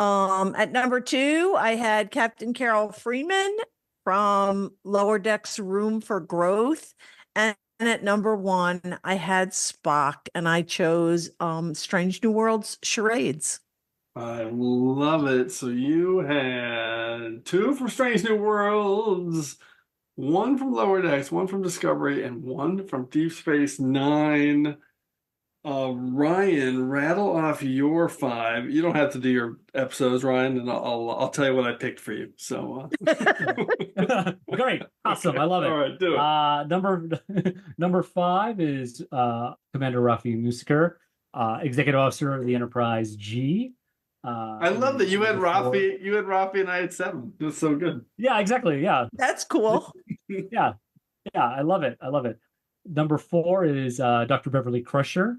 At number 2, I had Captain Carol Freeman from Lower Decks Room for Growth. And at number 1, I had Spock, and I chose Strange New Worlds Charades. I love it. So you had 2 from Strange New Worlds, 1 from Lower Decks, 1 from Discovery, and 1 from Deep Space Nine. Ryan, rattle off your 5. You don't have to do your episodes, Ryan, and I'll tell you what I picked for you. So great, awesome, I love it. All right, do it. Number 5 is Commander Rafi Musker, Executive Officer of the Enterprise G. I love that you had Rafi. You had Rafi, and I had 7. It was so good. Yeah, exactly. Yeah, that's cool. yeah, I love it. Number 4 is Dr. Beverly Crusher.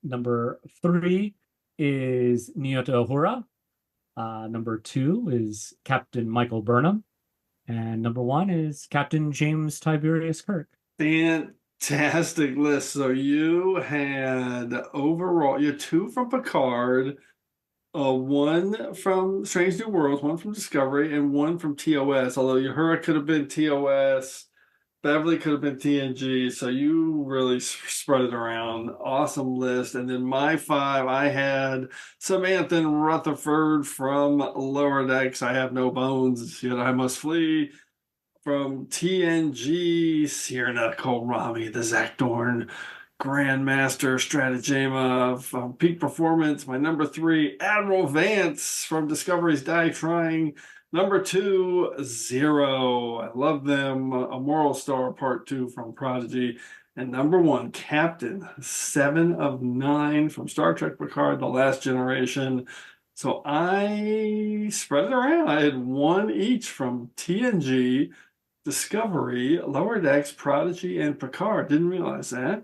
Number 3 is Nyota Uhura. Number 2 is Captain Michael Burnham. And number 1 is Captain James Tiberius Kirk. Fantastic list. So you had overall, you had 2 from Picard, 1 from Strange New Worlds, 1 from Discovery, and 1 from TOS. Although Uhura could have been TOS, Beverly could have been TNG, so you really spread it around. Awesome list. And then my 5, I had Samantha Rutherford from Lower Decks. I Have No Bones, Yet I Must Flee. From TNG, Sierra Nicole Rami, the Zach Dorn Grandmaster Stratagema. From Peak Performance, my number 3, Admiral Vance from Discovery's Die Trying. Number 2, Zero. I love them. A Moral Star Part 2 from Prodigy. And number 1, Captain 7 of 9 from Star Trek Picard, The Last Generation. So I spread it around. I had 1 each from TNG, Discovery, Lower Decks, Prodigy, and Picard. Didn't realize that.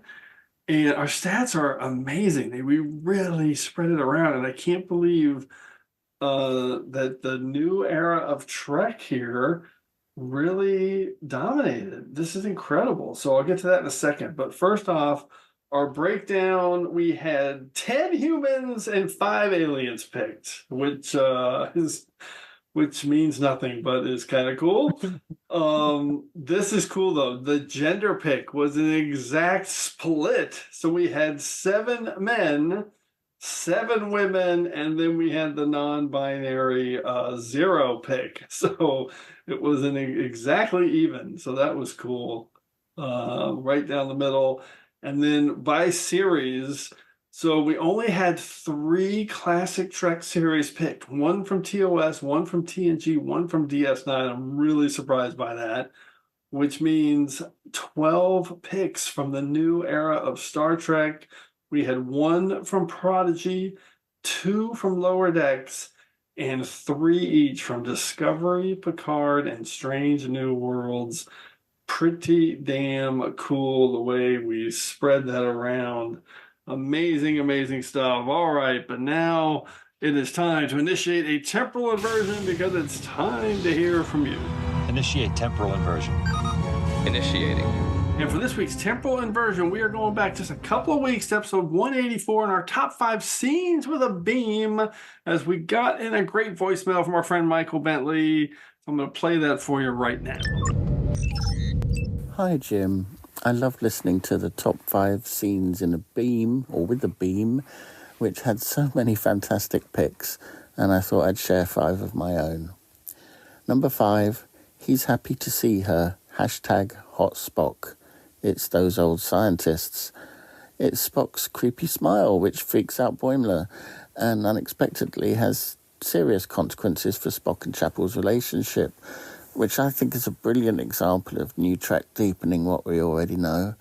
And our stats are amazing. We really spread it around. And I can't believe that the new era of Trek here really dominated. This is incredible. So I'll get to that in a second. But first off, our breakdown, we had 10 humans and 5 aliens picked, which means nothing, but is kind of cool. This is cool, though. The gender pick was an exact split. So we had 7 men, 7 women, and then we had the non-binary 0 pick. So it was exactly even. So that was cool. Right down the middle. And then by series, so we only had 3 classic Trek series picked. 1 from TOS, 1 from TNG, 1 from DS9. I'm really surprised by that, which means 12 picks from the new era of Star Trek. We had 1 from Prodigy, 2 from Lower Decks, and 3 each from Discovery, Picard, and Strange New Worlds. Pretty damn cool the way we spread that around. Amazing, amazing stuff. All right, but now it is time to initiate a temporal inversion because it's time to hear from you. Initiate temporal inversion. Initiating. And for this week's temporal inversion, we are going back just a couple of weeks to episode 184 in our top 5 scenes with a beam, as we got in a great voicemail from our friend Michael Bentley. I'm going to play that for you right now. Hi, Jim. I love listening to the top 5 scenes in a beam, or with a beam, which had so many fantastic picks, and I thought I'd share 5 of my own. Number 5, he's happy to see her, #Hot Spock. It's those old scientists. It's Spock's creepy smile, which freaks out Boimler, and unexpectedly has serious consequences for Spock and Chapel's relationship, which I think is a brilliant example of new Trek deepening what we already know.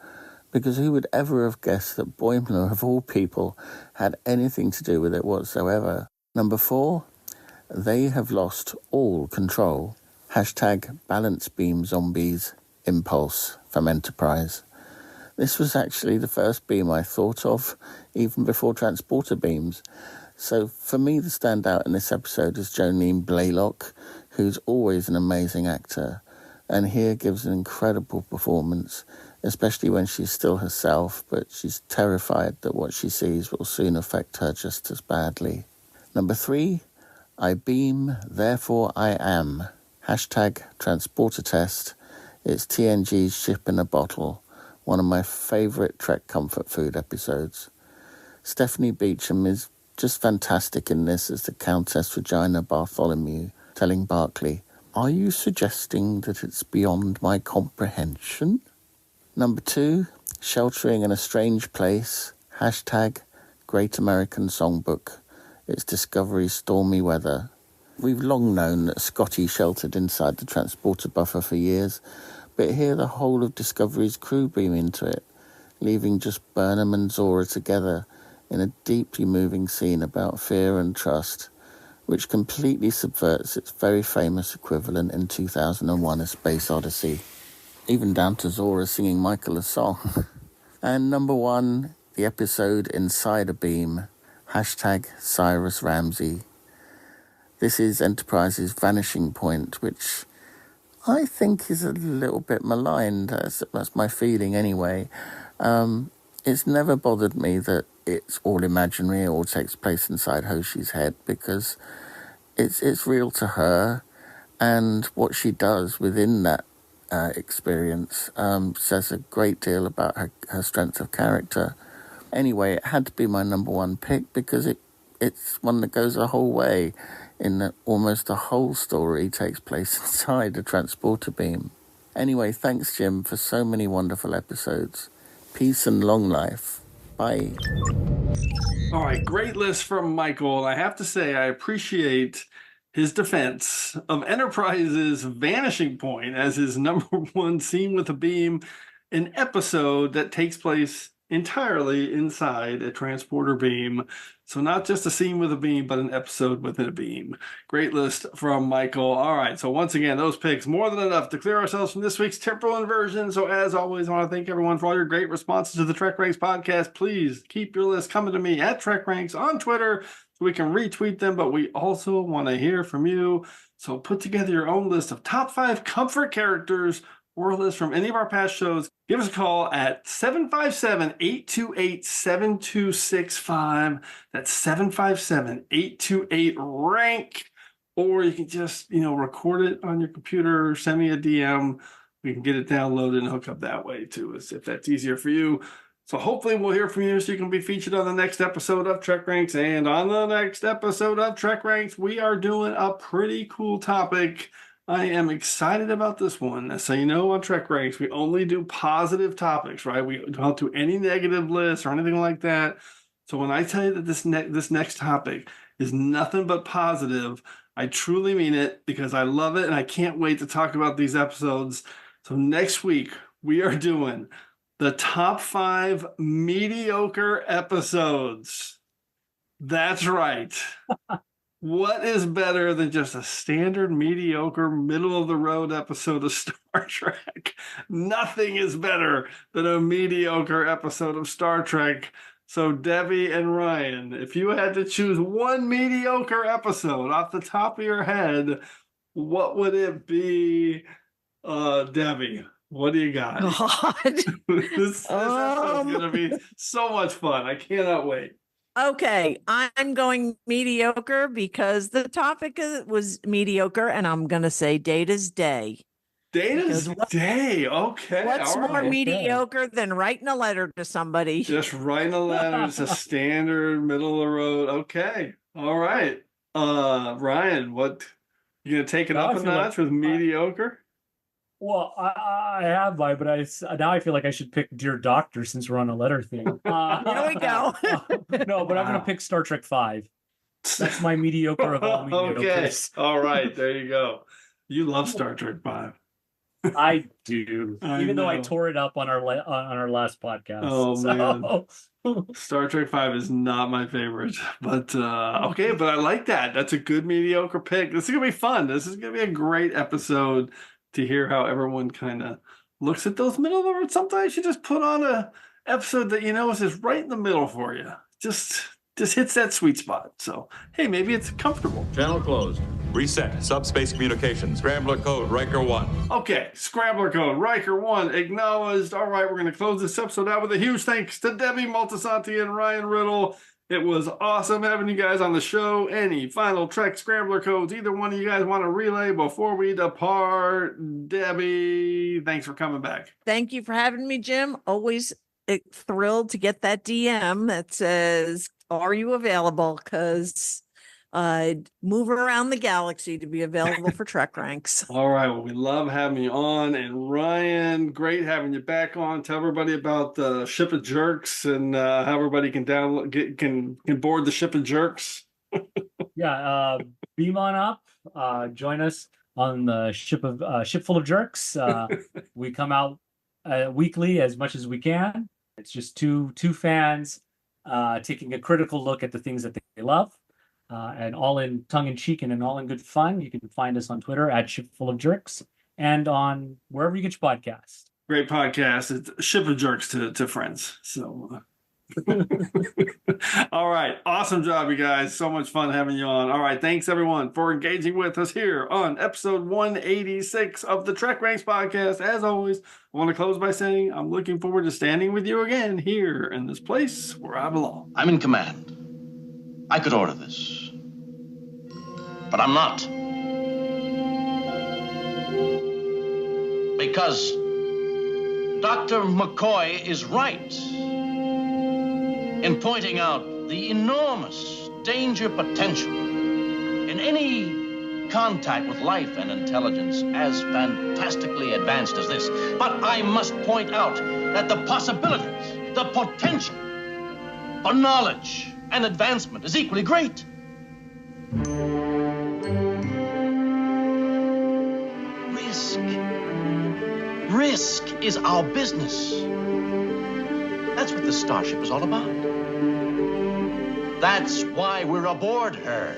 because who would ever have guessed that Boimler, of all people, had anything to do with it whatsoever? Number 4, they have lost all control. Hashtag balance beam zombies impulse from Enterprise. This was actually the first beam I thought of, even before transporter beams. So for me, the standout in this episode is Jolene Blaylock, who's always an amazing actor, and here gives an incredible performance, especially when she's still herself, but she's terrified that what she sees will soon affect her just as badly. Number 3, I beam, therefore I am. Hashtag transporter test. It's TNG's Ship in a Bottle, one of my favourite Trek comfort food episodes. Stephanie Beacham is just fantastic in this as the Countess Regina Bartholomew, telling Barclay, "Are you suggesting that it's beyond my comprehension?" Number 2, sheltering in a strange place. Hashtag Great American Songbook. It's Discovery's stormy weather. We've long known that Scotty sheltered inside the transporter buffer for years, but here the whole of Discovery's crew beam into it, leaving just Burnham and Zora together in a deeply moving scene about fear and trust, which completely subverts its very famous equivalent in 2001: A Space Odyssey, even down to Zora singing Michael a song. And number 1, the episode Inside a Beam. Hashtag Cyrus Ramsey. This is Enterprise's vanishing point, which I think is a little bit maligned. That's my feeling anyway. It's never bothered me that it's all imaginary, it all takes place inside Hoshi's head, because it's real to her, and what she does within that experience says a great deal about her strength of character. Anyway, it had to be my number 1 pick because it's one that goes a whole way, in that almost the whole story takes place inside a transporter beam. Anyway, thanks, Jim, for so many wonderful episodes. Peace and long life. Bye. All right, great list from Michael. I have to say, I appreciate his defense of Enterprise's vanishing point as his number 1 scene with a beam, an episode that takes place entirely inside a transporter beam. So not just a scene with a beam, but an episode within a beam. Great list from Michael. All right, so once again, those picks, more than enough to clear ourselves from this week's temporal inversion. So as always, I want to thank everyone for all your great responses to the TrekRanks podcast. Please keep your list coming to me at TrekRanks on Twitter so we can retweet them, but we also want to hear from you. So put together your own list of top 5 comfort characters or a list from any of our past shows. Give us a call at 757-828-7265. That's 757-828-RANK. Or you can just, record it on your computer, send me a DM. We can get it downloaded and hook up that way too, if that's easier for you. So hopefully we'll hear from you so you can be featured on the next episode of TrekRanks. And on the next episode of TrekRanks, we are doing a pretty cool topic. I am excited about this one. So on TrekRanks, we only do positive topics, right? We don't do any negative lists or anything like that. So when I tell you that this next topic is nothing but positive, I truly mean it because I love it and I can't wait to talk about these episodes. So next week, we are doing the top 5 mediocre episodes. That's right. What is better than just a standard mediocre middle-of-the-road episode of Star Trek? Nothing is better than a mediocre episode of Star Trek. So Debbie and Ryan, if you had to choose one mediocre episode off the top of your head, what would it be? Debbie, what do you got? God. This episode's going to be so much fun. I cannot wait. Okay, I'm going mediocre because the topic was mediocre, and I'm going to say Data's Day. Data's Day. Okay. What's more mediocre than writing a letter to somebody? Just writing a letter. It's a standard middle of the road. Okay. All right. Ryan, what you gonna take it up a notch with mediocre? Well, I have mine, but now I feel like I should pick Dear Doctor since we're on a letter thing. Here we go. No, but I'm going to pick Star Trek 5. That's my mediocre of all mediocres. Okay. All right. There you go. You love Star Trek 5. I do, even though I know. tore it up on our last podcast. Oh, So- man. Star Trek 5 is not my favorite, but okay, but I like that. That's a good mediocre pick. This is gonna be fun. This is gonna be a great episode to hear how everyone kind of looks at those middle numbers. Sometimes you just put on a episode that is just right in the middle for you. Just hits that sweet spot. So hey, maybe it's comfortable. Channel closed. Reset. Subspace communications. Scrambler code Riker 1. Okay, Scrambler code Riker 1 acknowledged. All right, we're going to close this episode out with a huge thanks to Debbie Moltisanti and Ryan Riddle. It was awesome having you guys on the show. Any final Trek Scrambler codes either one of you guys want to relay before we depart? Debbie, thanks for coming back. Thank you for having me, Jim. Always thrilled to get that DM that says, "Are you available?" Because I'd move around the galaxy to be available for TrekRanks. All right. Well, we love having you on. And Ryan, great having you back on. Tell everybody about the Ship of Jerks and how everybody can download, can board the Ship of Jerks. Yeah, beam on up. Join us on the ship full of jerks. We come out weekly as much as we can. It's just two fans taking a critical look at the things that they love. And all in tongue-in-cheek and all in good fun. You can find us on Twitter at Shipful of Jerks and on wherever you get your podcast. Great podcast. It's Ship of Jerks to friends. So, all right. Awesome job, you guys. So much fun having you on. All right. Thanks, everyone, for engaging with us here on episode 186 of the TrekRanks podcast. As always, I want to close by saying I'm looking forward to standing with you again here in this place where I belong. I'm in command. I could order this. But I'm not. Because Dr. McCoy is right in pointing out the enormous danger potential in any contact with life and intelligence as fantastically advanced as this. But I must point out that the possibilities, the potential for knowledge and advancement is equally great. Risk is our business. That's what the Starship is all about. That's why we're aboard her.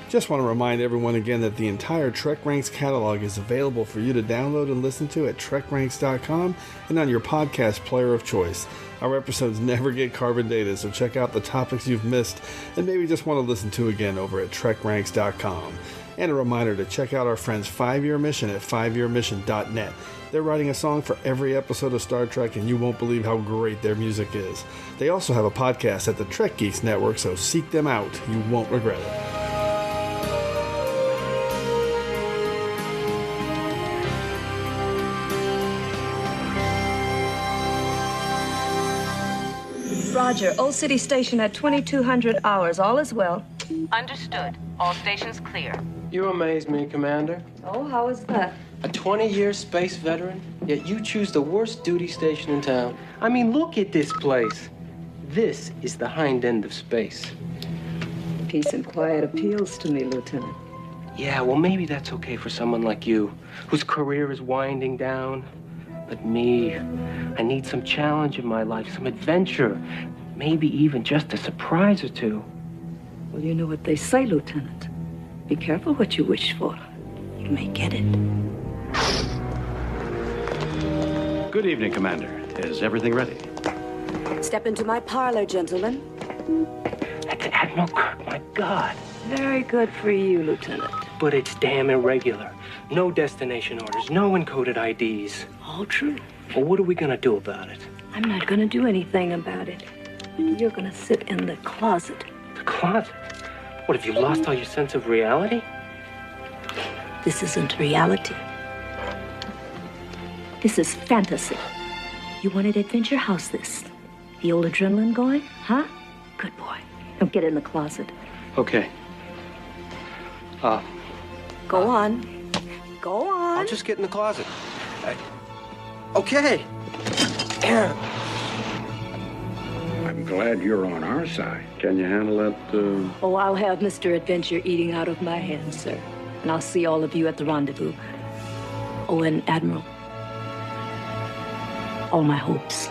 Just want to remind everyone again that the entire TrekRanks catalog is available for you to download and listen to at TrekRanks.com and on your podcast player of choice. Our episodes never get carbon dated, so check out the topics you've missed and maybe just want to listen to again over at TrekRanks.com. And a reminder to check out our friends 5-Year Mission at 5yearmission.net. They're writing a song for every episode of Star Trek, and you won't believe how great their music is. They also have a podcast at the Trek Geeks Network, so seek them out. You won't regret it. Roger, Old City Station at 2200 hours. All is well. Understood. All stations clear. You amaze me, Commander. Oh, how is that? A 20-year space veteran, yet you choose the worst duty station in town. I mean, look at this place. This is the hind end of space. Peace and quiet appeals to me, Lieutenant. Yeah, well, maybe that's okay for someone like you, whose career is winding down. But me, I need some challenge in my life, some adventure, maybe even just a surprise or two. Well, you know what they say, Lieutenant. Be careful what you wish for. You may get it. Good evening, Commander. Is everything ready? Step into my parlor, gentlemen. That's Admiral Kirk, my God. Very good for you, Lieutenant. But it's damn irregular. No destination orders, no encoded IDs. All true. Well, what are we gonna do about it? I'm not gonna do anything about it. You're gonna sit in the closet. The closet? What, have you lost all your sense of reality? This isn't reality. This is fantasy. You wanted adventure? How's this? The old adrenaline going? Huh? Good boy. Now get in the closet. Okay. Go on. Go on. I'll just get in the closet. Okay. I'm glad you're on our side. Can you handle that? Oh, I'll have Mr. Adventure eating out of my hands, sir. And I'll see all of you at the rendezvous. Oh, and Admiral, all my hopes.